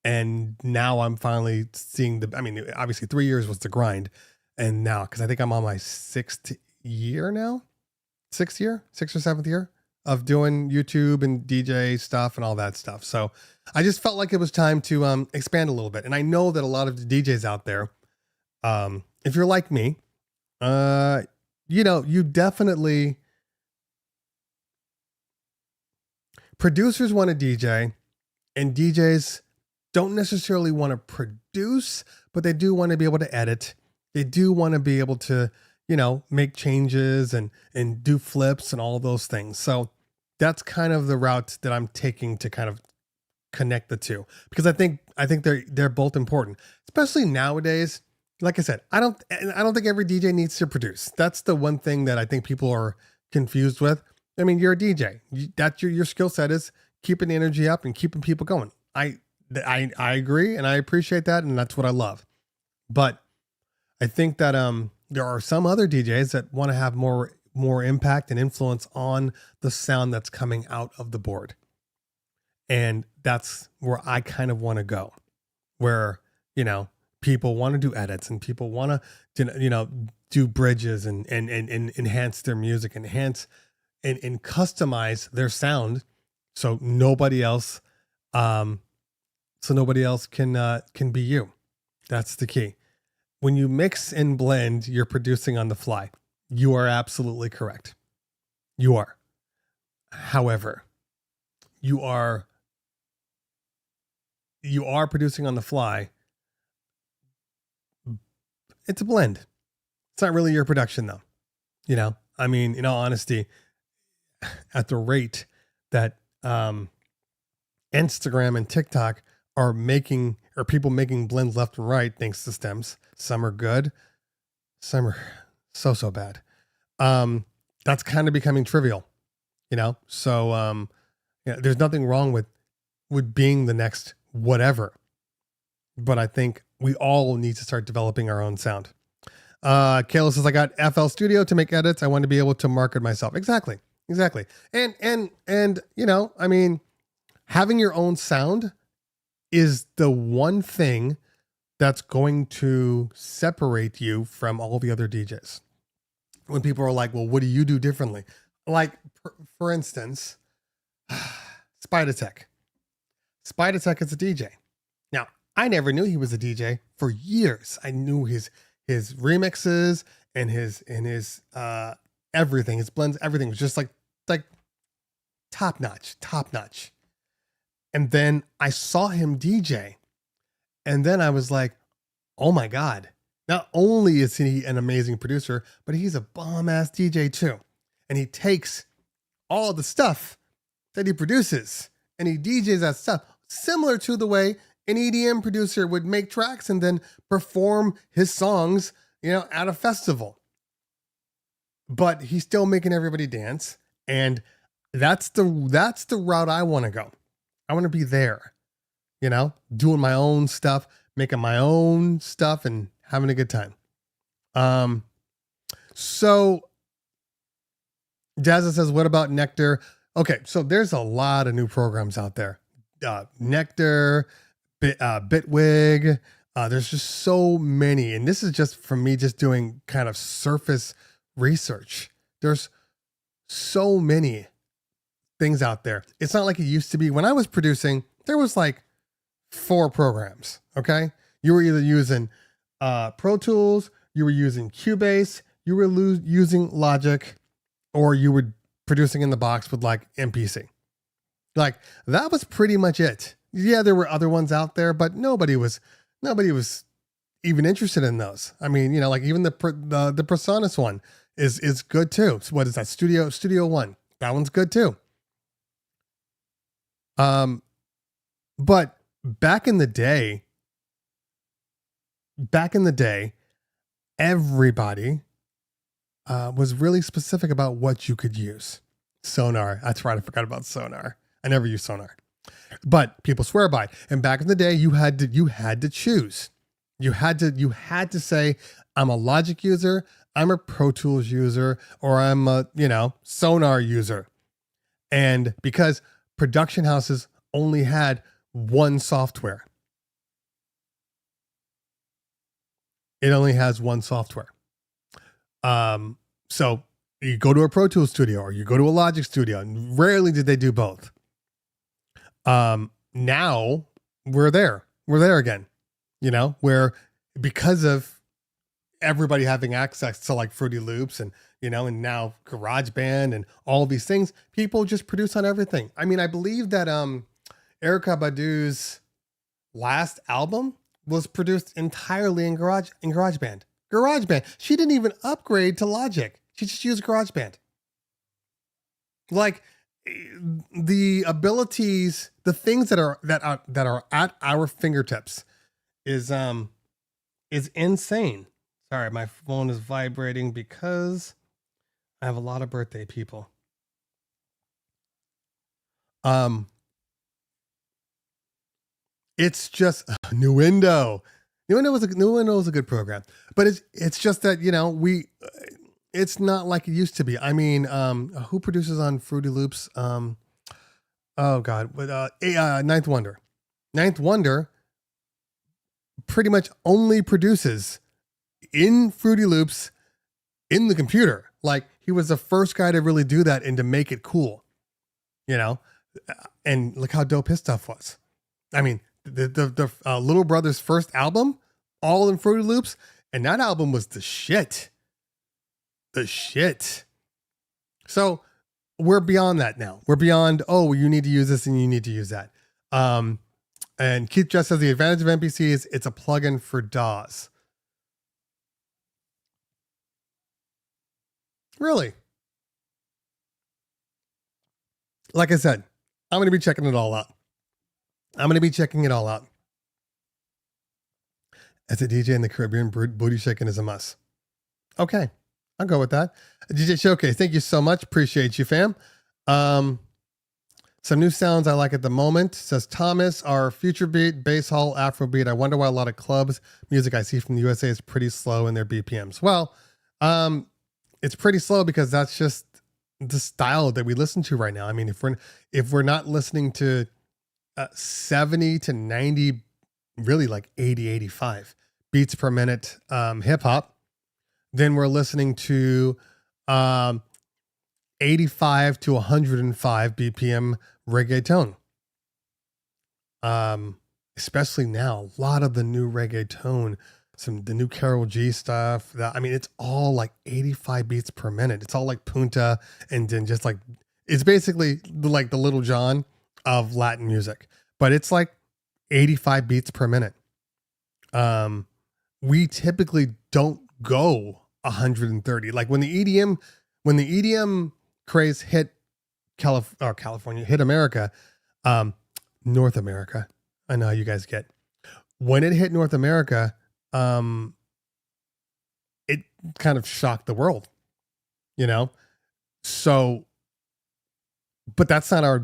And now I'm finally seeing obviously 3 years was the grind. And now, because I think I'm on my 6th year now, 6th or 7th year of doing YouTube and DJ stuff and all that stuff. So I just felt like it was time to expand a little bit. And I know that a lot of the DJs out there, if you're like me, you definitely, producers want to DJ and DJs don't necessarily want to produce, but they do want to be able to edit. They do want to be able to, make changes and do flips and all those things. So that's kind of the route that I'm taking to kind of connect the two, because I think they're both important, especially nowadays. Like I said, I don't think every DJ needs to produce. That's the one thing that I think people are confused with. I mean, you're a DJ. That's your skill set is keeping the energy up and keeping people going. I agree and I appreciate that, and that's what I love. But I think that there are some other DJs that want to have more impact and influence on the sound that's coming out of the board. And that's where I kind of want to go, where, people want to do edits and people want to, do bridges and enhance their music, enhance and customize their sound. So nobody else can be you. That's the key. When you mix and blend, you're producing on the fly. You are absolutely correct. You are. However, you are producing on the fly. It's a blend. It's not really your production though. I mean, in all honesty, at the rate that Instagram and TikTok are people making blends left and right, thanks to stems. Some are good. Some are so bad. That's kind of becoming trivial, So, there's nothing wrong with being the next whatever, but I think we all need to start developing our own sound. Kayla says, I got FL Studio to make edits. I want to be able to market myself. Exactly. And, I mean, having your own sound is the one thing that's going to separate you from all the other DJs. When people are like, well, what do you do differently? Like, for instance, Spider-Tech. Spider-Tech is a DJ. Now, I never knew he was a DJ for years. I knew his remixes and his everything, his blends, everything was just like top notch. And then I saw him DJ, and then I was like, oh my God, not only is he an amazing producer, but he's a bomb ass DJ too. And he takes all the stuff that he produces and he DJs that stuff, similar to the way an EDM producer would make tracks and then perform his songs, at a festival. But he's still making everybody dance. And that's the route I want to go. I want to be there, doing my own stuff, making my own stuff and having a good time. So Jazza says, what about Nectar? Okay. So there's a lot of new programs out there. Nectar, Bitwig. There's just so many. And this is just from me just doing kind of surface research. There's so many things out there. It's not like it used to be. When I was producing, there was like 4 programs. Okay. You were either using Pro Tools, you were using Cubase, you were using Logic, or you were producing in the box with like MPC. Like that was pretty much it. Yeah, there were other ones out there, but nobody was even interested in those. I mean, like even the Presonus one is good too. So what is that? Studio One. That one's good too. But back in the day, everybody was really specific about what you could use. Sonar. That's right. I forgot about Sonar. I never used Sonar, but people swear by it. And back in the day, you had to choose. You had to say, I'm a Logic user, I'm a Pro Tools user, or I'm a, Sonar user. And because production houses only had one software, it only has one software. So you go to a Pro Tools studio or you go to a Logic studio, and rarely did they do both. Now we're there again, where because of everybody having access to like Fruity Loops and now GarageBand and all these things, people just produce on everything. I mean, I believe that Erykah Badu's last album was produced entirely in GarageBand. She didn't even upgrade to Logic. She just used GarageBand. Like the abilities, the things that are at our fingertips is insane. Sorry, my phone is vibrating because I have a lot of birthday people. It's just Nuendo. Nuendo was a good program, but it's just that it's not like it used to be. I mean, who produces on Fruity Loops? Oh God, Ninth Wonder. Ninth Wonder pretty much only produces in Fruity Loops in the computer. Like he was the first guy to really do that and to make it cool, and look how dope his stuff was. I mean, the Little Brother's first album, all in Fruity Loops, and that album was the shit. The shit. So we're beyond that now. We're beyond, you need to use this and you need to use that. And Keith just says the advantage of MPC is it's a plugin for DAWs. Really? Like I said, I'm going to be checking it all out. As a DJ in the Caribbean, booty shaking is a must. Okay, I'll go with that. DJ Showcase, thank you so much. Appreciate you, fam. Some new sounds I like at the moment, says Thomas, are future beat, bass hall, Afrobeat. I wonder why a lot of clubs music I see from the USA is pretty slow in their BPMs. Well, it's pretty slow because that's just the style that we listen to right now. I mean, if we're not listening to 70 to 90, really like 80, 85 beats per minute hip hop, then we're listening to 85 to 105 BPM reggaeton. Especially now, a lot of the new reggaeton, the new Karol G stuff, it's all like 85 beats per minute. It's all like punta, and then just like, it's basically like the Little John of Latin music, but it's like 85 beats per minute. We typically don't go 130. Like when the EDM craze hit California, hit America, North America. I know how you guys get. When it hit North America, it kind of shocked the world, So, but that's not our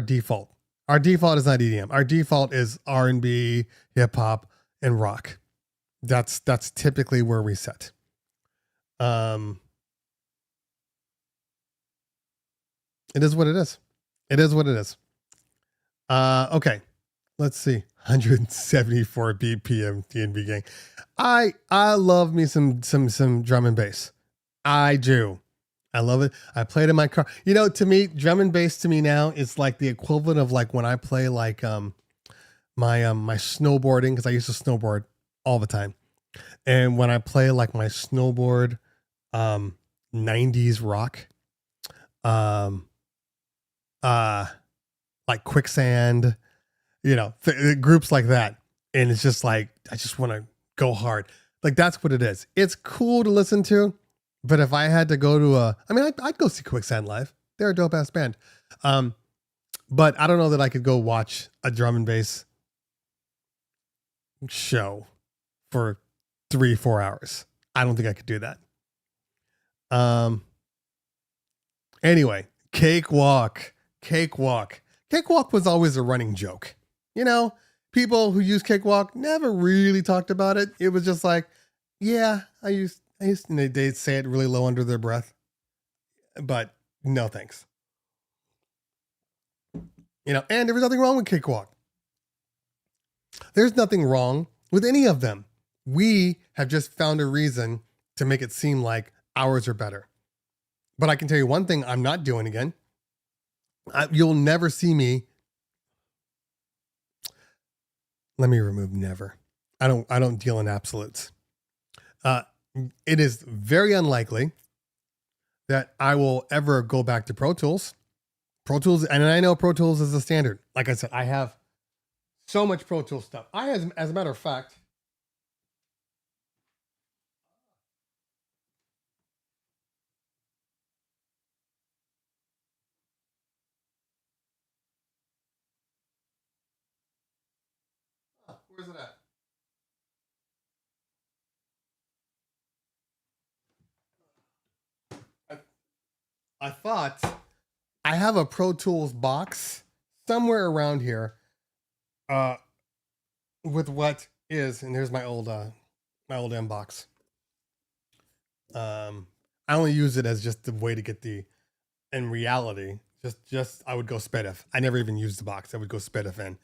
default. Our default is not EDM. Our default is R&B, hip hop, and rock. That's typically where we set. It is what it is. It is what it is. Okay. Let's see. 174 BPM DNB gang. I love me some drum and bass. I do. I love it. I play it in my car. To me, drum and bass to me now is like the equivalent of like when I play like my snowboarding, because I used to snowboard all the time. And when I play like my snowboard 90s rock, like Quicksand, groups like that. And it's just like, I just want to go hard. Like that's what it is. It's cool to listen to, but if I had to go to I'd go see Quicksand live. They're a dope ass band. But I don't know that I could go watch a drum and bass show for 3-4 hours. I don't think I could do that. Anyway, Cakewalk was always a running joke. People who use Cakewalk never really talked about it. It was just like, yeah, I used, and they'd say it really low under their breath, but no thanks. And there was nothing wrong with Cakewalk. There's nothing wrong with any of them. We have just found a reason to make it seem like ours are better. But I can tell you one thing I'm not doing again. You'll never see me. Let me remove never. I don't deal in absolutes. It is very unlikely that I will ever go back to Pro Tools. Pro Tools, and I know Pro Tools is the standard. Like I said, I have so much Pro Tools stuff. As a matter of fact, where's it at? I thought I have a Pro Tools box somewhere around here, with what is, and here's my old M box. I only use it as just the way to get in reality, just I would go SPDIF. I never even used the box. I would go SPDIF in.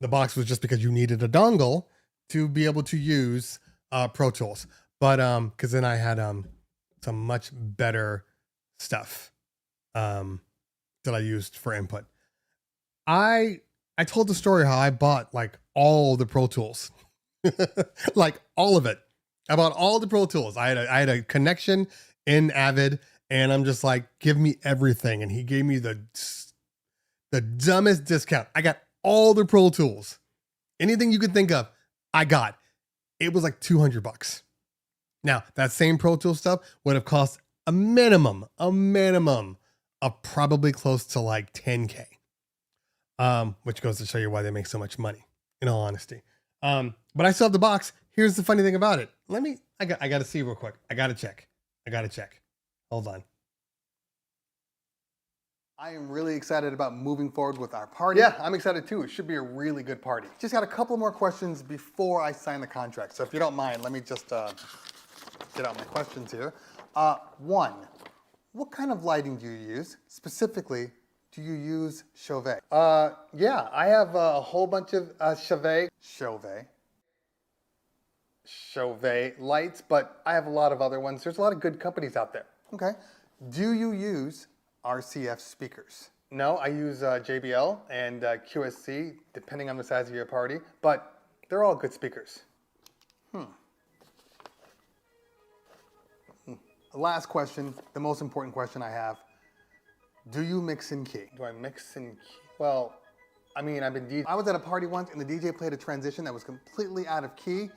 The box was just because you needed a dongle to be able to use Pro Tools, but because then I had some much better stuff that I used for input. I told the story how I bought like all the Pro Tools, like all of it. I bought all the Pro Tools. I had a connection in Avid, and I'm just like, give me everything. And he gave me the dumbest discount. I got all the Pro Tools, anything you could think of, I got. It was like $200. Now that same Pro Tools stuff would have cost a minimum of probably close to like 10K. Which goes to show you why they make so much money, in all honesty. But I still have the box. Here's the funny thing about it. I got to see real quick. I got to check. Hold on. I am really excited about moving forward with our party. Yeah, I'm excited too. It should be a really good party. Just got a couple more questions before I sign the contract. So if you don't mind, let me just get out my questions here. One, what kind of lighting do you use? Specifically, do you use Chevet? Yeah, I have a whole bunch of Chevet lights, but I have a lot of other ones. There's a lot of good companies out there. Okay. Do you use RCF speakers? No, I use JBL and QSC, depending on the size of your party, but they're all good speakers. Last question, the most important question I have. Do you mix in key? Do I mix in key? Well, I mean, I've been DJing. I was at a party once and the DJ played a transition that was completely out of key.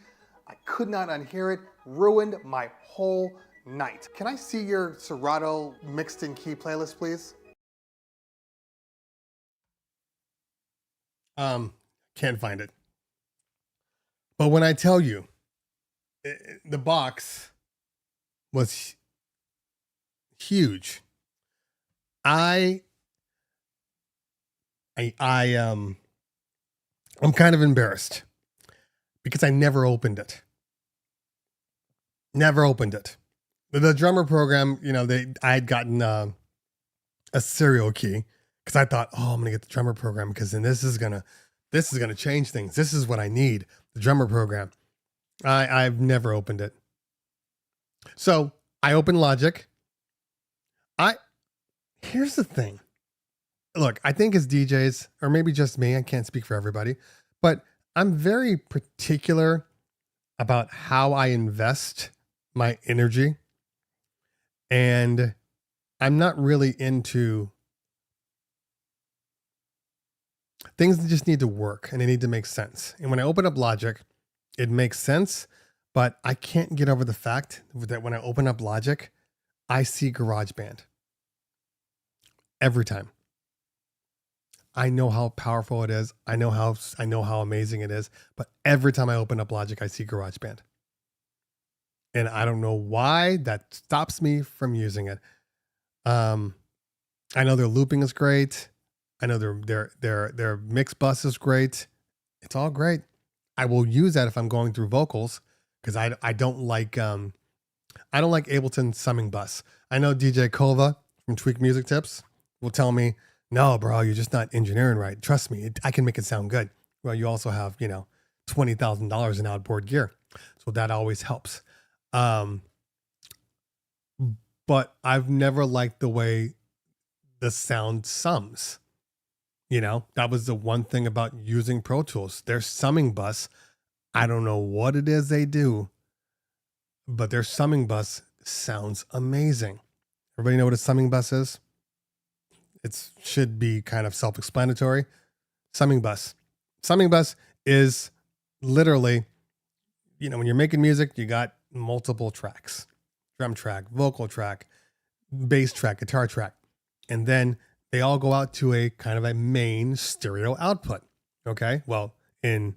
I could not unhear it, ruined my whole night. Can I see your Serato mixed in key playlist, please? Can't find it. But when I tell you, the box was huge. I'm kind of embarrassed because I never opened it. The drummer program, I had gotten a serial key because I thought, oh, I'm gonna get the drummer program because then this is gonna change things. This is what I need, the drummer program. I've never opened it. So I opened Logic. Here's the thing. Look, I think as DJs, or maybe just me, I can't speak for everybody, but I'm very particular about how I invest my energy. And I'm not really into things that just need to work and they need to make sense. And when I open up Logic, it makes sense, but I can't get over the fact that when I open up Logic, I see GarageBand. Every time. I know how powerful it is. I know how amazing it is. But every time I open up Logic, I see GarageBand. And I don't know why that stops me from using it. I know their looping is great. I know their mix bus is great. It's all great. I will use that if I'm going through vocals because I don't like Ableton summing bus. I know DJ Kova from Tweak Music Tips will tell me, no, bro, you're just not engineering right. Trust me, I can make it sound good. Well, you also have, $20,000 in outboard gear. So that always helps. But but I've never liked the way the sound sums. You know, that was the one thing about using Pro Tools. Their summing bus, I don't know what it is they do, but their summing bus sounds amazing. Everybody know what a summing bus is? It should be kind of self-explanatory. Summing bus. Summing bus is literally, you know, when you're making music, you got multiple tracks. Drum track, vocal track, bass track, guitar track. And then they all go out to a kind of a main stereo output. Okay? Well, in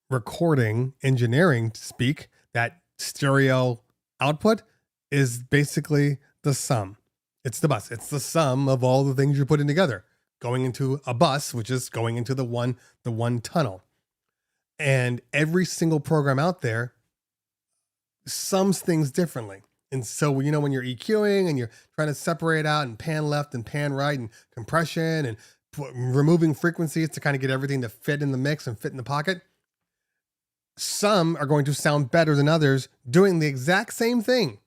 recording engineering speak, that stereo output is basically the sum. It's the bus. It's the sum of all the things you're putting together, going into a bus, which is going into the one tunnel. And every single program out there sums things differently. And so, you know, when you're EQing and you're trying to separate out and pan left and pan right and compression and removing frequencies to kind of get everything to fit in the mix and fit in the pocket, some are going to sound better than others doing the exact same thing.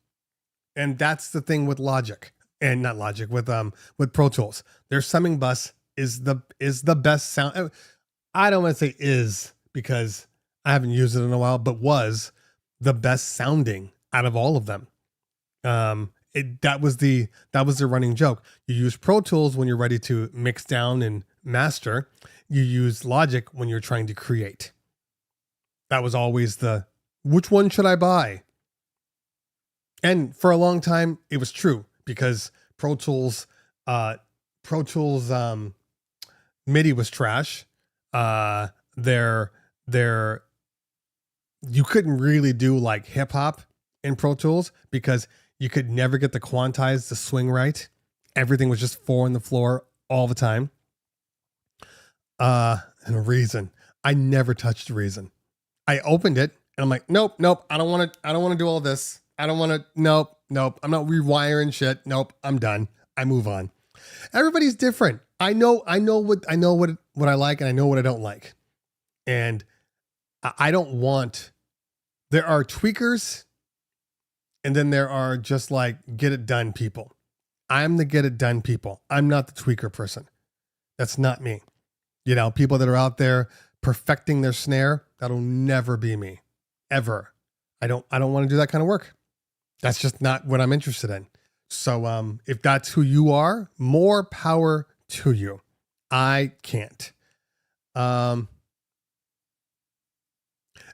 And that's the thing with Logic, and not Logic, with Pro Tools. Their summing bus is the best sound. I don't want to say is, because I haven't used it in a while, but was the best sounding out of all of them. That was the running joke. You use Pro Tools when you're ready to mix down and master. You use Logic when you're trying to create. That was always which one should I buy? And for a long time, it was true, because Pro Tools MIDI was trash. You couldn't really do like hip hop in Pro Tools because you could never get the quantize, the swing right. Everything was just 4 on the floor all the time. And Reason, I never touched Reason. I opened it and I'm like, nope. I don't want to do all this. I don't want to. Nope. I'm not rewiring shit. Nope. I'm done. I move on. Everybody's different. I know what I like, and I know what I don't like. And I don't want, there are tweakers, and then there are just like get it done people. I'm the get it done people. I'm not the tweaker person. That's not me. You know, people that are out there perfecting their snare, that'll never be me. Ever. I don't want to do that kind of work. That's just not what I'm interested in. So if that's who you are, more power to you. I can't.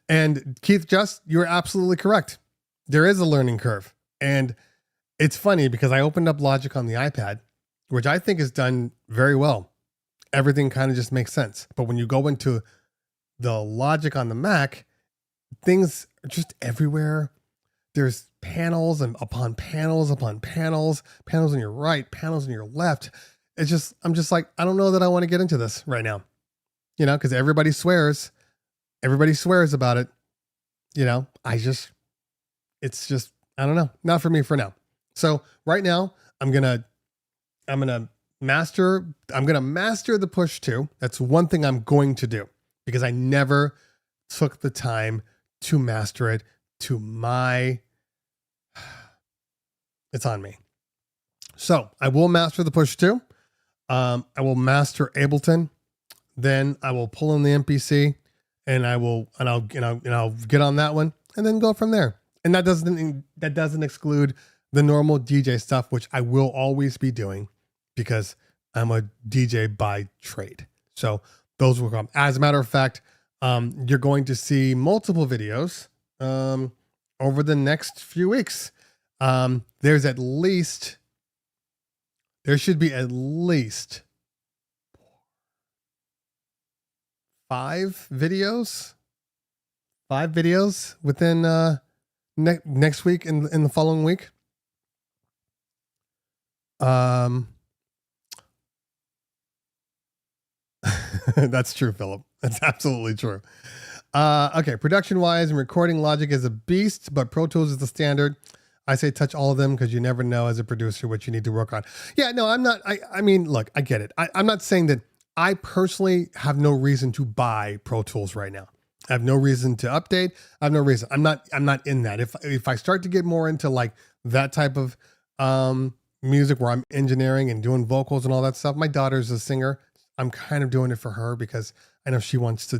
And Keith, you're absolutely correct. There is a learning curve. And it's funny because I opened up Logic on the iPad, which I think is done very well. Everything kind of just makes sense. But when you go into the Logic on the Mac, things are just everywhere. There's panels and upon panels upon panels, panels on your right, panels on your left. I'm just like, I don't know that I want to get into this right now, you know, because everybody swears about it. You know, it's just, I don't know, not for me for now. So right now I'm going to master the push 2. That's one thing I'm going to do because I never took the time to master it to it's on me. So I will master the push 2. I will master Ableton. Then I will pull in the MPC and I'll get on that one and then go from there. And that doesn't exclude the normal DJ stuff, which I will always be doing because I'm a DJ by trade. So those will come. As a matter of fact, you're going to see multiple videos over the next few weeks. There should be at least 5 videos within next week and in the following week. That's true, Philip. That's absolutely true. Okay, production wise and recording, Logic is a beast, but Pro Tools is the standard. I say touch all of them because you never know as a producer what you need to work on. Yeah, no, I'm not. I mean, look, I get it. I'm not saying that I personally have no reason to buy Pro Tools right now. I have no reason to update. I have no reason. I'm not in that. If I start to get more into like that type of music where I'm engineering and doing vocals and all that stuff, my daughter's a singer. I'm kind of doing it for her because I know she wants to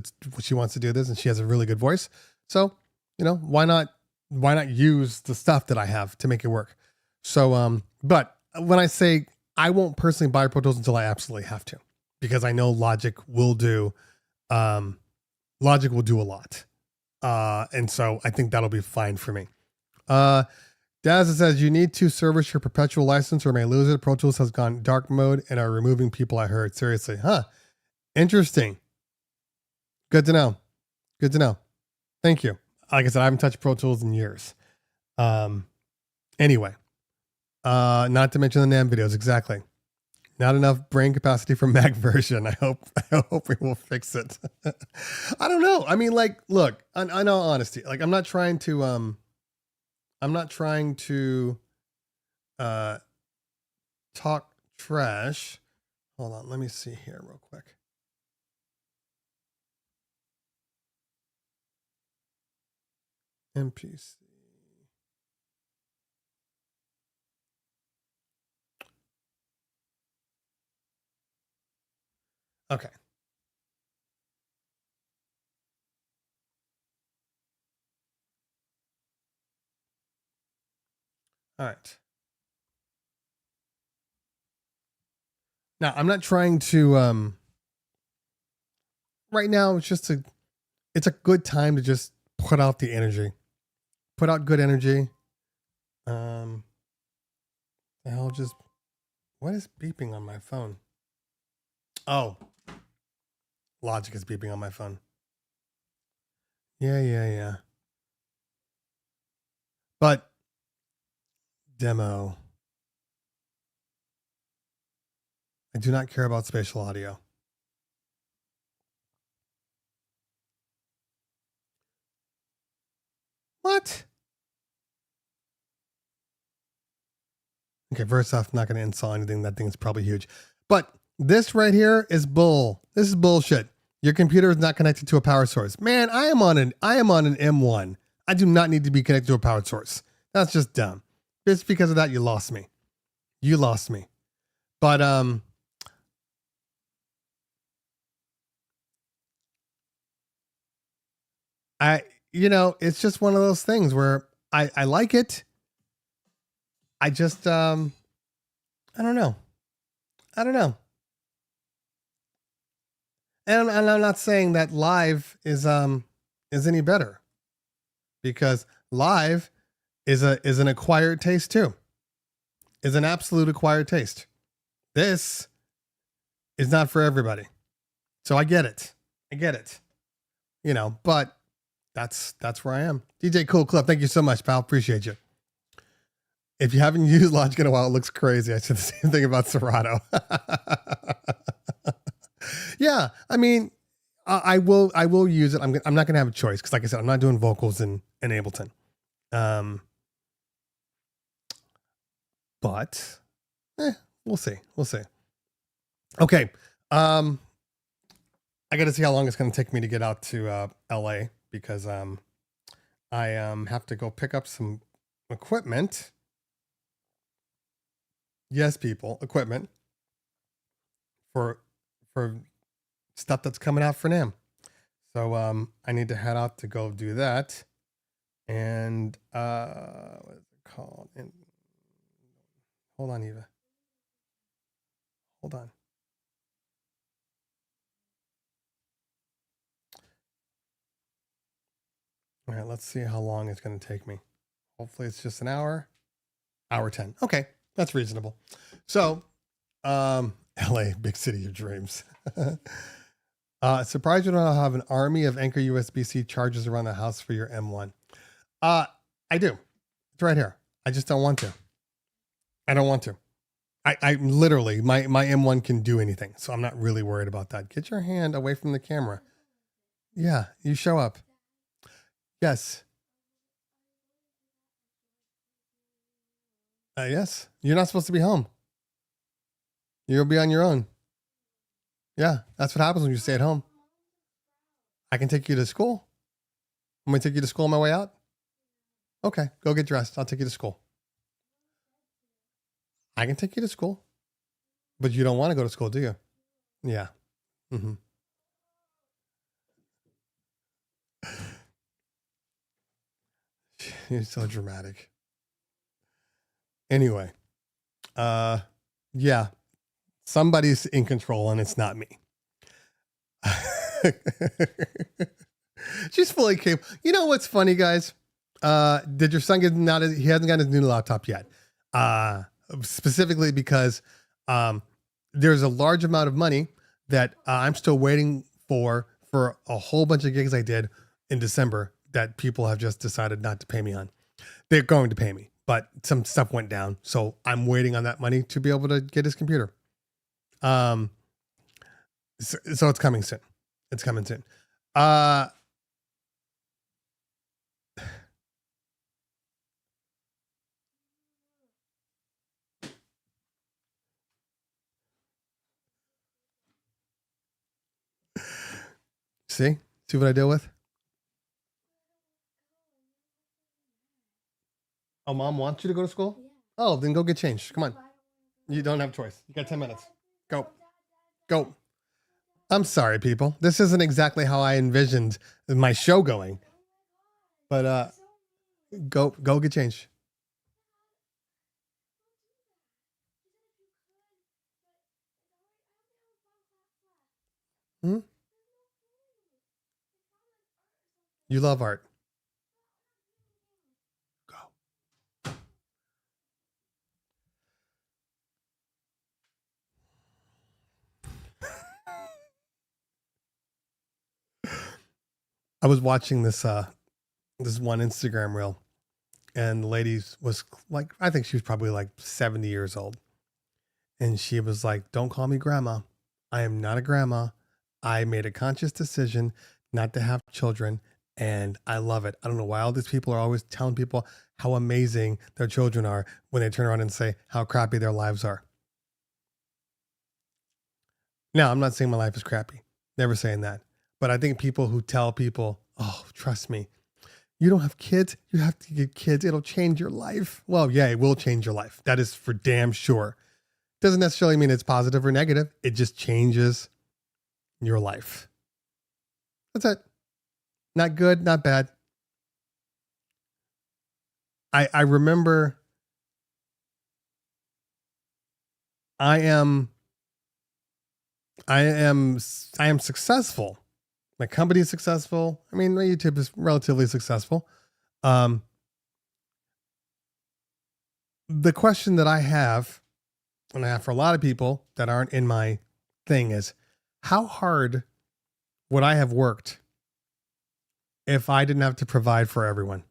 do this and she has a really good voice. So, why not use the stuff that I have to make it work? So, but when I say I won't personally buy Pro Tools until I absolutely have to, because I know Logic will do a lot. And so I think that'll be fine for me. Daz says you need to service your perpetual license or may lose it. Pro Tools has gone dark mode and are removing people. I heard. Seriously. Huh. Interesting. Good to know. Good to know. Thank you. Like I said, I haven't touched Pro Tools in years. Anyway, not to mention the NAMM videos. Exactly. Not enough brain capacity for Mac version. I hope we will fix it. I don't know. I mean, like, look, I know honesty. Like, I'm not trying to talk trash. Hold on. Let me see here real quick. MPC. Okay. All right. Now, I'm not trying to right now it's a good time to just put out the energy. Put out good energy. What is beeping on my phone? Oh. Logic is beeping on my phone. Yeah. But demo. I do not care about spatial audio. What? Okay, first off, I'm not going to install anything. That thing's probably huge. But this right here is bull. This is bullshit. Your computer is not connected to a power source. Man, I am on an M1. I do not need to be connected to a power source. That's just dumb. Just because of that, you lost me. You lost me. But it's just one of those things where I like it. I just I don't know. And I'm not saying that live is any better, because live is an acquired taste too. Is an absolute acquired taste. This is not for everybody. So I get it. But that's where I am. DJ Cool Club, thank you so much, pal. Appreciate you. If you haven't used Logic in a while, it looks crazy. I said the same thing about Serato. Yeah, I mean, I will use it. I'm not going to have a choice because, like I said, I'm not doing vocals in Ableton. But we'll see. Okay. I got to see how long it's going to take me to get out to LA, because I have to go pick up some equipment. Yes, people, equipment for stuff that's coming out for NAMM. So I need to head out to go do that. And what is it called? Hold on, Eva. Hold on. All right, let's see how long it's going to take me. Hopefully it's just an hour. Hour 10. Okay, that's reasonable. So, LA, big city of dreams. Surprised you don't have an army of Anchor USB-C chargers around the house for your M1. I do. It's right here. I just don't want to. I don't want to. I literally, my M1 can do anything, so I'm not really worried about that. Get your hand away from the camera. Yeah, you show up. Yes. Yes. You're not supposed to be home. You'll be on your own. Yeah, that's what happens when you stay at home. I can take you to school. Want me to take you to school on my way out? Okay, go get dressed. I'll take you to school. I can take you to school. But you don't want to go to school, do you? Yeah. Mm-hmm. You're so dramatic. Anyway. Yeah. Somebody's in control and it's not me. She's fully capable. You know what's funny, guys? Did your son get he hasn't got his new laptop yet. Specifically because there's a large amount of money that I'm still waiting for a whole bunch of gigs I did in December that people have just decided not to pay me on. They're going to pay me, but some stuff went down. So I'm waiting on that money to be able to get his computer. So it's coming soon. It's coming soon. See what I deal with? Oh, mom wants you to go to school? Oh, then go get changed. Come on. You don't have a choice. You got 10 minutes. Go. Go. I'm sorry, people. This isn't exactly how I envisioned my show going. But go get changed. Hmm? You love art. Go. I was watching this one Instagram reel, and the lady was like, I think she was probably like 70 years old. And she was like, "Don't call me grandma. I am not a grandma. I made a conscious decision not to have children, and I love it. I don't know why all these people are always telling people how amazing their children are when they turn around and say how crappy their lives are." Now, I'm not saying my life is crappy. Never saying that. But I think people who tell people, "Oh, trust me, you don't have kids. You have to get kids. It'll change your life." Well, yeah, it will change your life. That is for damn sure. Doesn't necessarily mean it's positive or negative. It just changes your life. That's it. Not good, not bad. I remember I am successful. My company is successful. I mean, my YouTube is relatively successful. The question that I have, and I have for a lot of people that aren't in my thing, is how hard would I have worked if I didn't have to provide for everyone?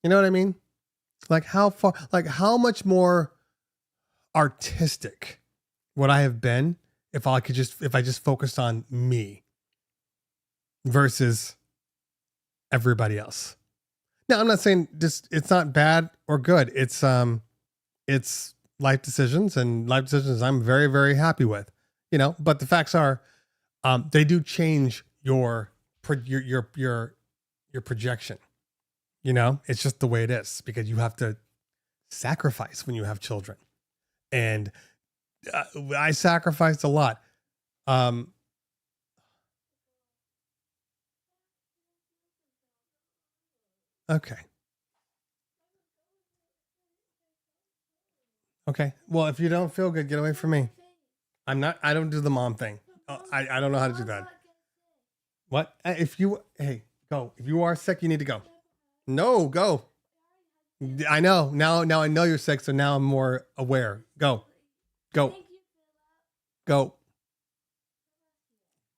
You know what I mean? Like how much more artistic would I have been if I just focused on me versus everybody else? Now, I'm not saying it's not bad or good. It's life decisions, and life decisions I'm very, very happy with, but the facts are, they do change your projection. It's just the way it is, because you have to sacrifice when you have children. And I sacrificed a lot. Okay. Okay. Well, if you don't feel good, get away from me. I don't do the mom thing. I don't know how to do that. What? Go. If you are sick, you need to go. No, go. I know. Now I know you're sick, so now I'm more aware. Go. Go. Go.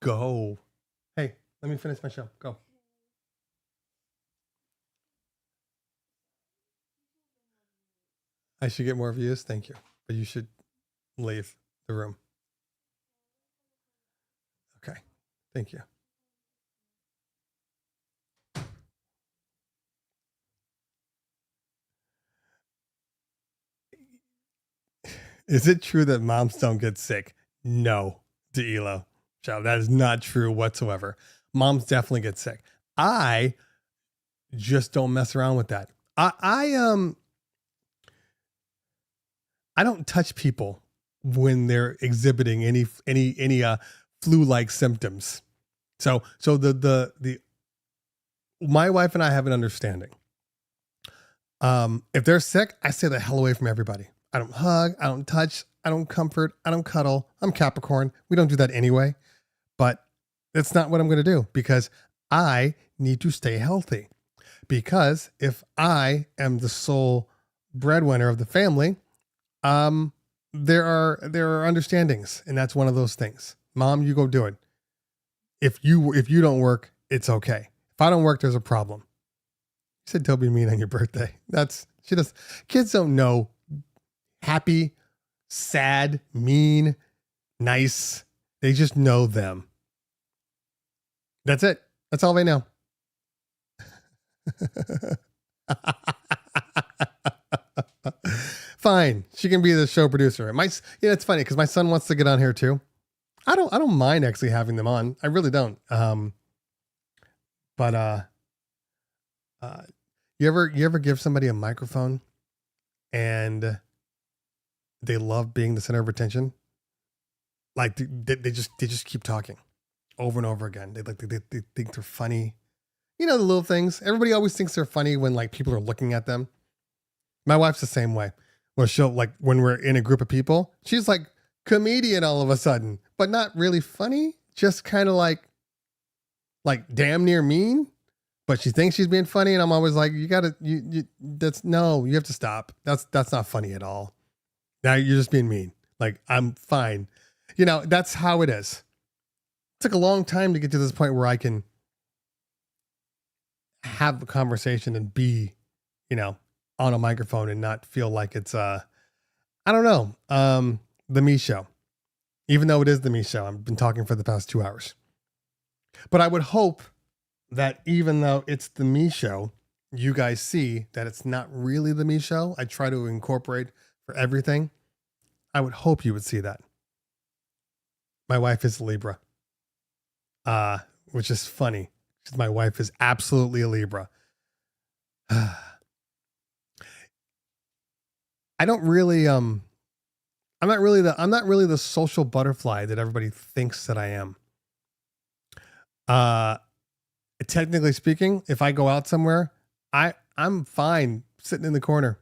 Go. Hey, let me finish my show. Go. I should get more views. Thank you. But you should leave the room. Okay. Thank you. Is it true that moms don't get sick? No, DeElo. Child, that is not true whatsoever. Moms definitely get sick. I just don't mess around with that. I don't touch people when they're exhibiting any flu-like symptoms. So the my wife and I have an understanding. If they're sick, I stay the hell away from everybody. I don't hug, I don't touch, I don't comfort, I don't cuddle. I'm Capricorn. We don't do that anyway, but that's not what I'm going to do because I need to stay healthy. Because if I am the sole breadwinner of the family, there are understandings, and that's one of those things. Mom, you go do it. If you don't work, it's okay. If I don't work, there's a problem. You said don't be mean on your birthday. Kids don't know happy, sad, mean, nice. They just know them. That's it. That's all they know. Fine. She can be the show producer. It's funny because my son wants to get on here too. I don't mind actually having them on. I really don't. But you ever give somebody a microphone and they love being the center of attention? Like they just keep talking over and over again. They think they're funny. You know, the little things. Everybody always thinks they're funny when like people are looking at them. My wife's the same way. Well, she'll like when we're in a group of people, she's like comedian all of a sudden, but not really funny. Just kind of like damn near mean, but she thinks she's being funny. And I'm always like, you have to stop. That's not funny at all. Now you're just being mean. Like, I'm fine. You know, that's how it is. It took a long time to get to this point where I can have a conversation and be, on a microphone and not feel like it's, I don't know, the me show, even though it is the me show. I've been talking for the past 2 hours, but I would hope that even though it's the me show, you guys see that it's not really the me show. I try to incorporate for everything. I would hope you would see that. My wife is a Libra, which is funny because my wife is absolutely a Libra. I'm not really the social butterfly that everybody thinks that I am. Technically speaking, if I go out somewhere, I'm fine sitting in the corner.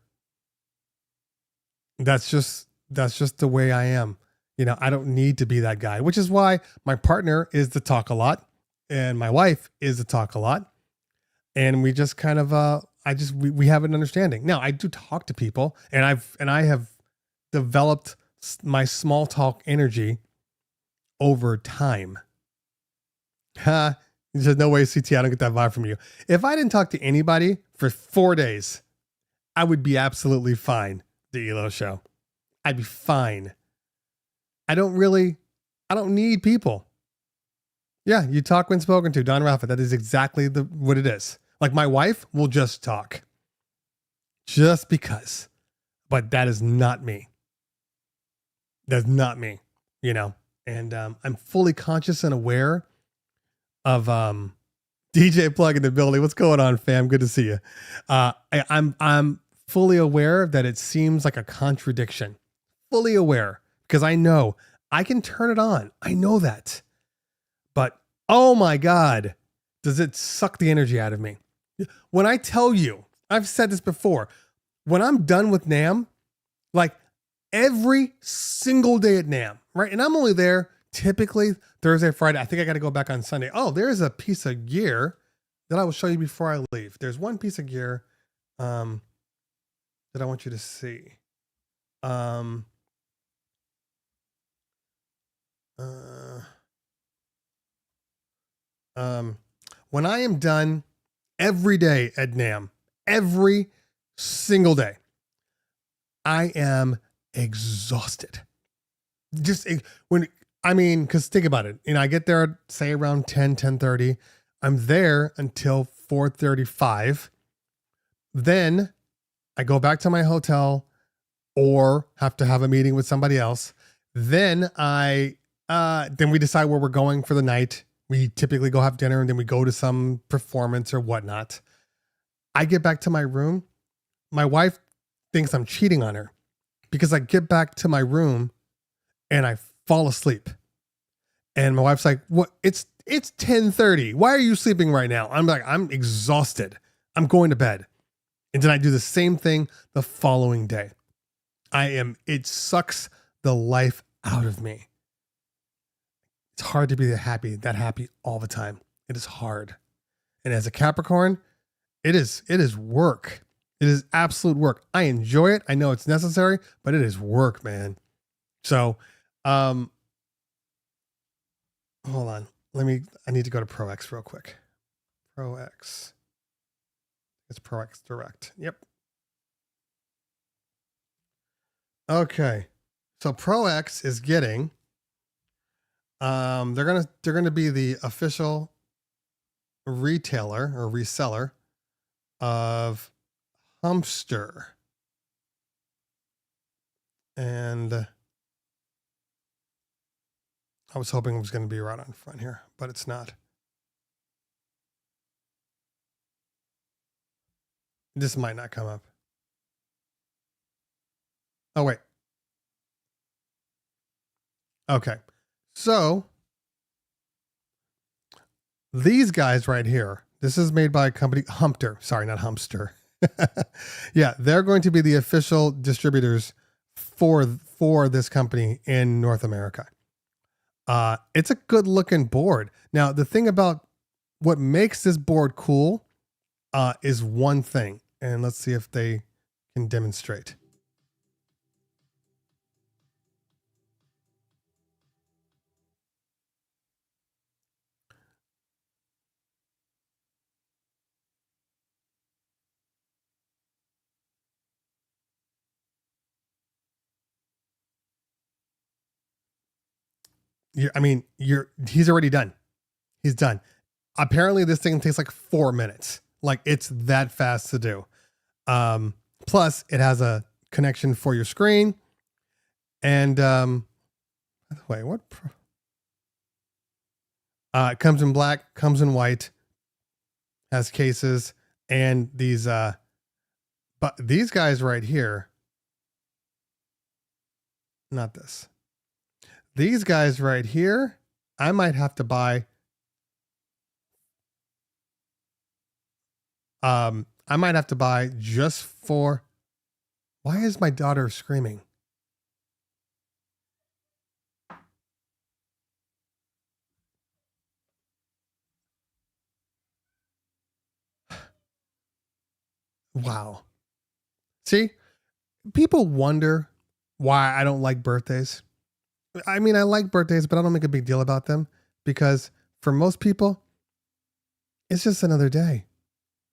That's just the way I am. I don't need to be that guy, which is why my partner is to talk a lot and my wife is to talk a lot. And we just kind of, we have an understanding. Now I do talk to people and I have developed my small talk energy over time. There's no way, CT, I don't get that vibe from you. If I didn't talk to anybody for 4 days, I would be absolutely fine. The ELO show. I'd be fine. I don't need people. Yeah, you talk when spoken to. Don Rafa, that is exactly what it is. Like my wife will just talk. Just because. But that is not me. That's not me, And I'm fully conscious and aware of DJ Plug in the building. What's going on, fam? Good to see you. I'm fully aware that it seems like a contradiction. Fully aware. Because I know I can turn it on. I know that. But, oh my God, does it suck the energy out of me? When I tell you, I've said this before, when I'm done with NAMM, like every single day at NAMM, right? And I'm only there typically Thursday, Friday. I think I got to go back on Sunday. Oh, there's a piece of gear that I will show you before I leave. There's one piece of gear that I want you to see. When I am done every day at NAMM, every single day, I am exhausted. Because think about it. I get there, say around 10:30. I'm there until 4:35. Then I go back to my hotel or have to have a meeting with somebody else. Then we decide where we're going for the night. We typically go have dinner and then we go to some performance or whatnot. I get back to my room. My wife thinks I'm cheating on her because I get back to my room and I fall asleep. And my wife's like, "What? It's 10:30. Why are you sleeping right now?" I'm like, "I'm exhausted. I'm going to bed." And then I do the same thing the following day. It sucks the life out of me. It's hard to be that happy all the time. It is hard. And as a Capricorn, it is work. It is absolute work. I enjoy it. I know it's necessary, but it is work, man. So, hold on. I need to go to ProX real quick. ProX. It's ProX Direct. Yep. Okay. So ProX is getting, they're gonna be the official retailer or reseller of Humpster. And I was hoping it was going to be right on front here, but it's not. This might not come up. Oh, wait. Okay. So these guys right here, this is made by a company, Humpter. Sorry, not Humpster. Yeah, they're going to be the official distributors for this company in North America. It's a good looking board. Now, the thing about what makes this board cool is one thing. And let's see if they can demonstrate. He's already done. He's done. Apparently this thing takes like 4 minutes. Like it's that fast to do. Plus it has a connection for your screen. And, wait, what? It comes in black, comes in white, has cases, and these, but these guys right here, not this. These guys right here, I might have to buy. I might have to buy just for. Why is my daughter screaming? Wow. See, people wonder why I don't like birthdays. I mean, I like birthdays, but I don't make a big deal about them because for most people, it's just another day,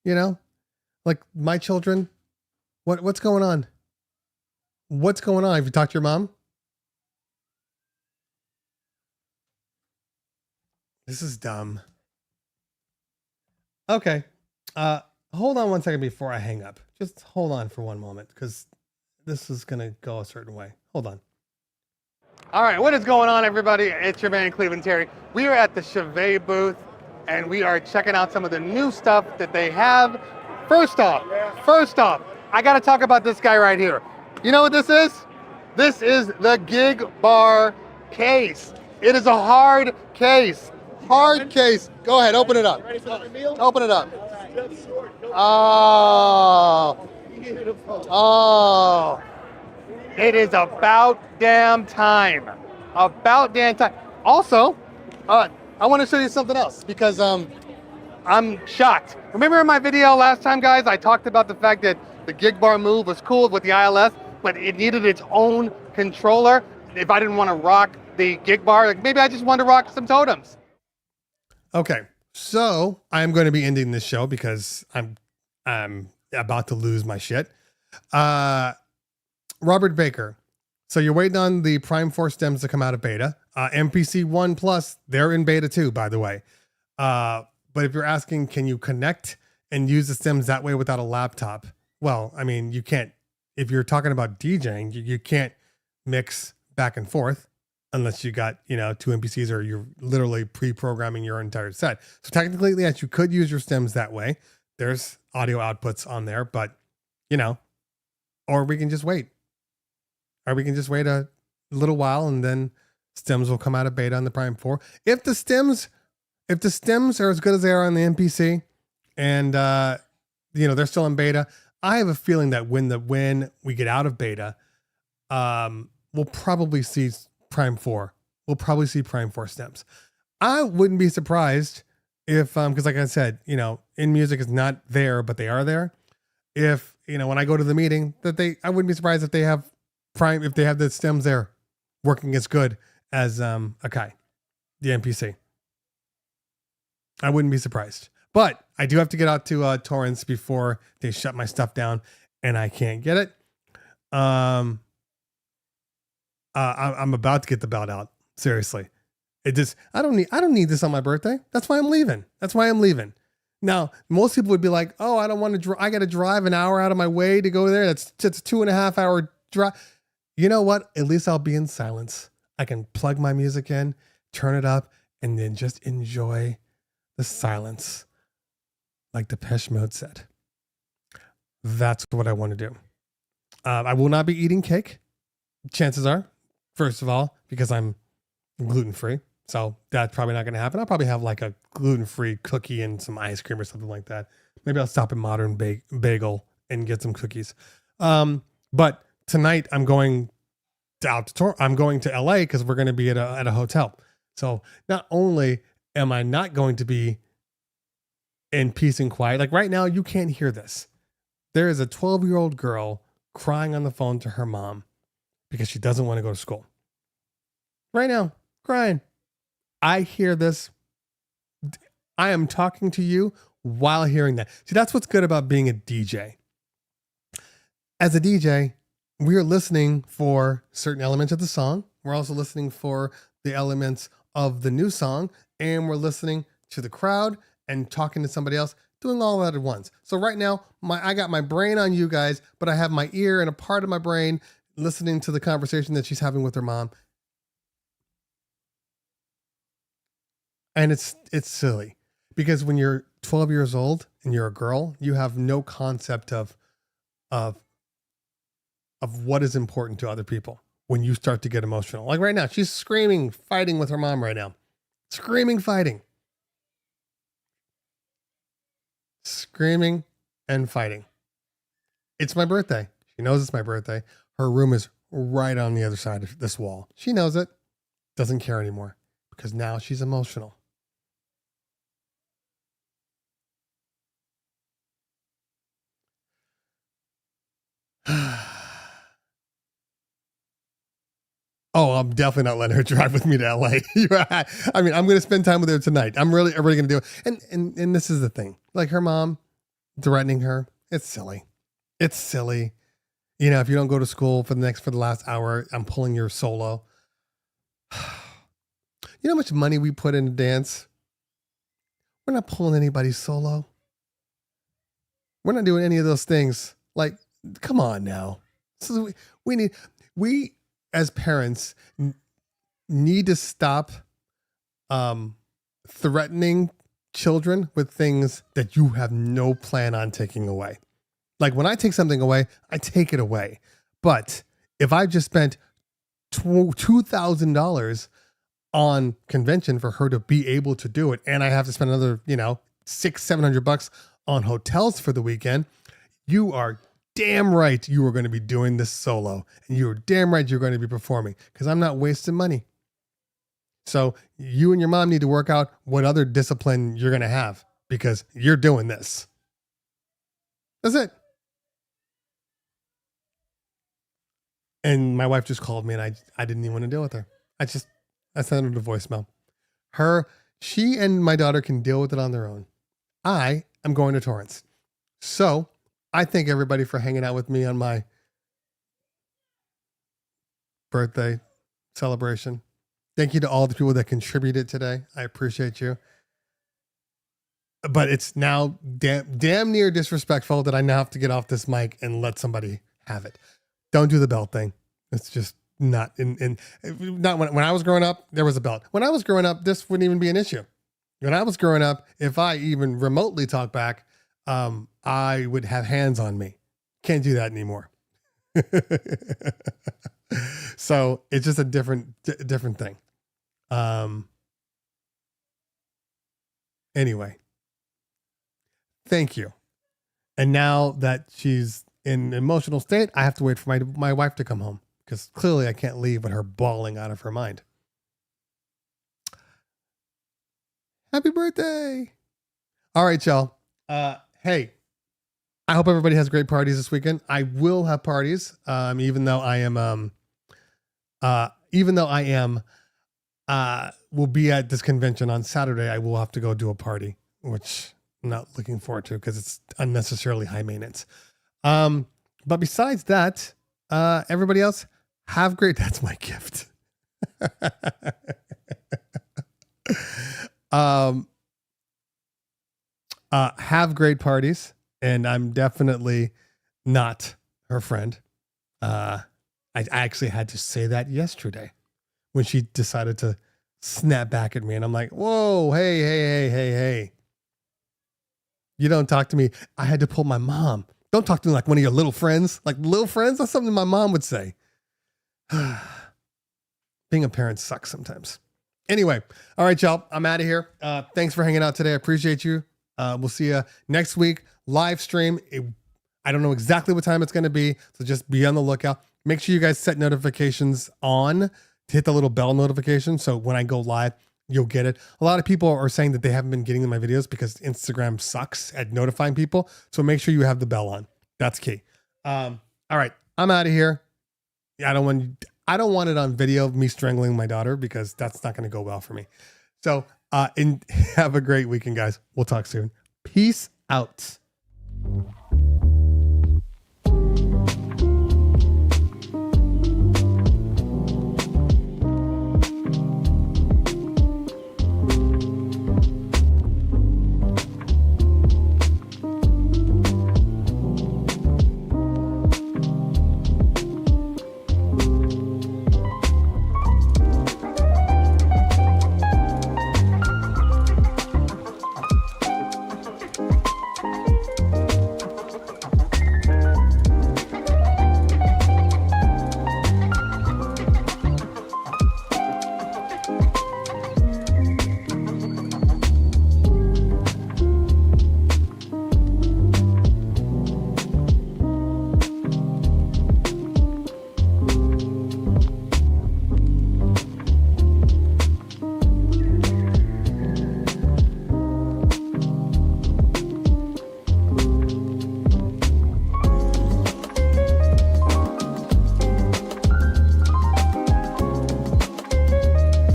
you know, like my children. What's going on? What's going on? Have you talked to your mom? This is dumb. Okay. Hold on one second before I hang up. Just hold on for one moment because this is going to go a certain way. Hold on. All right, what is going on, everybody? It's your man, Cleveland Terry. We are at the Chevet booth, and we are checking out some of the new stuff that they have. First off, I got to talk about this guy right here. You know what this is? This is the Gig Bar case. It is a hard case. Hard case. Go ahead, open it up. Open it up. Oh. It is about damn time. About damn time. Also, I want to show you something else because I'm shocked. Remember in my video last time, guys, I talked about the fact that the Gig Bar Move was cool with the ILS, but it needed its own controller. If I didn't want to rock the Gig Bar, like maybe I just wanted to rock some totems. Okay, so I'm going to be ending this show because I'm about to lose my shit. Robert Baker. So you're waiting on the Prime 4 stems to come out of beta. MPC 1 Plus, they're in beta too, by the way. But if you're asking, can you connect and use the stems that way without a laptop? Well, I mean, you can't. If you're talking about DJing, you can't mix back and forth. unless you got, two MPCs or you're literally pre-programming your entire set. So technically, yes, you could use your stems that way. There's audio outputs on there, but or we can just wait. Or we can just wait a little while and then stems will come out of beta on the Prime 4. If the stems are as good as they are on the MPC and they're still in beta, I have a feeling that when we get out of beta, we'll probably see Prime 4. We'll probably see Prime 4 stems. I wouldn't be surprised if, because like I said, in music is not there, but they are there. If, when I go to the meeting I wouldn't be surprised if they have Prime, if they have the stems there working as good as Akai, the MPC. I wouldn't be surprised. But I do have to get out to torrents before they shut my stuff down and I can't get it. I'm about to get the belt out. Seriously. I don't need this on my birthday. That's why I'm leaving. Now, most people would be like, oh, I don't want to I got to drive an hour out of my way to go there. That's a 2.5 hour drive. You know what? At least I'll be in silence. I can plug my music in, turn it up, and then just enjoy the silence. Like Depeche Mode said. That's what I want to do. I will not be eating cake. Chances are, first of all, because I'm gluten-free. So that's probably not going to happen. I'll probably have like a gluten-free cookie and some ice cream or something like that. Maybe I'll stop at Modern Bagel and get some cookies. But tonight I'm going I'm going to LA because we're going to be at a hotel. So not only am I not going to be in peace and quiet, like right now you can't hear this. There is a 12-year-old girl crying on the phone to her mom because she doesn't want to go to school. Right now, crying. I hear this. I am talking to you while hearing that. See, that's what's good about being a DJ. As a DJ, we are listening for certain elements of the song. We're also listening for the elements of the new song, and we're listening to the crowd and talking to somebody else, doing all that at once. So right now, I got my brain on you guys, but I have my ear and a part of my brain listening to the conversation that she's having with her mom. And it's silly because when you're 12 years old and you're a girl, you have no concept of what is important to other people when you start to get emotional. Like right now, she's screaming, fighting with her mom right now. Screaming, fighting. Screaming and fighting. It's my birthday. She knows it's my birthday. Her room is right on the other side of this wall. She knows it. Doesn't care anymore because now she's emotional. Oh, I'm definitely not letting her drive with me to LA. I mean, I'm going to spend time with her tonight. I'm really going to do it. And this is the thing. Like her mom threatening her. It's silly. It's silly. If you don't go to school for the last hour, I'm pulling your solo. You know how much money we put into dance? We're not pulling anybody's solo. We're not doing any of those things. Like, come on now. So we as parents need to stop threatening children with things that you have no plan on taking away. Like when I take something away, I take it away. But if I just spent $2,000 on convention for her to be able to do it, and I have to spend another, $600-700 on hotels for the weekend, you are damn right you are going to be doing this solo, and you're damn right you're going to be performing because I'm not wasting money. So you and your mom need to work out what other discipline you're going to have because you're doing this. That's it. And my wife just called me and I didn't even want to deal with her. I sent her to voicemail. She and my daughter can deal with it on their own. I am going to Torrance. So I thank everybody for hanging out with me on my birthday celebration. Thank you to all the people that contributed today. I appreciate you. But it's now damn near disrespectful that I now have to get off this mic and let somebody have it. Don't do the bell thing. It's just not not when I was growing up, there was a belt. When I was growing up, this wouldn't even be an issue. When I was growing up, if I even remotely talk back, I would have hands on me. Can't do that anymore. So it's just a different thing. Anyway, thank you. And now that she's in an emotional state, I have to wait for my wife to come home because clearly I can't leave with her bawling out of her mind. Happy birthday. All right, y'all. Hey, I hope everybody has great parties this weekend. I will have parties. Even though I am, will be at this convention on Saturday. I will have to go do a party, which I'm not looking forward to because it's unnecessarily high maintenance. But besides that, everybody else have great. That's my gift. Have great parties, and I'm definitely not her friend. I actually had to say that yesterday when she decided to snap back at me, and I'm like, whoa, hey. You don't talk to me. I had to pull my mom. Don't talk to me like one of your little friends. Like little friends? That's something my mom would say. Being a parent sucks sometimes. Anyway, all right, y'all. I'm out of here. Thanks for hanging out today. I appreciate you. We'll see you next week. Live stream. I don't know exactly what time it's going to be, so just be on the lookout. Make sure you guys set notifications on to hit the little bell notification, so when I go live, you'll get it. A lot of people are saying that they haven't been getting my videos because Instagram sucks at notifying people, so make sure you have the bell on. That's key. All right, I'm out of here. I don't want it on video of me strangling my daughter because that's not going to go well for me. So, and have a great weekend, guys. We'll talk soon. Peace out.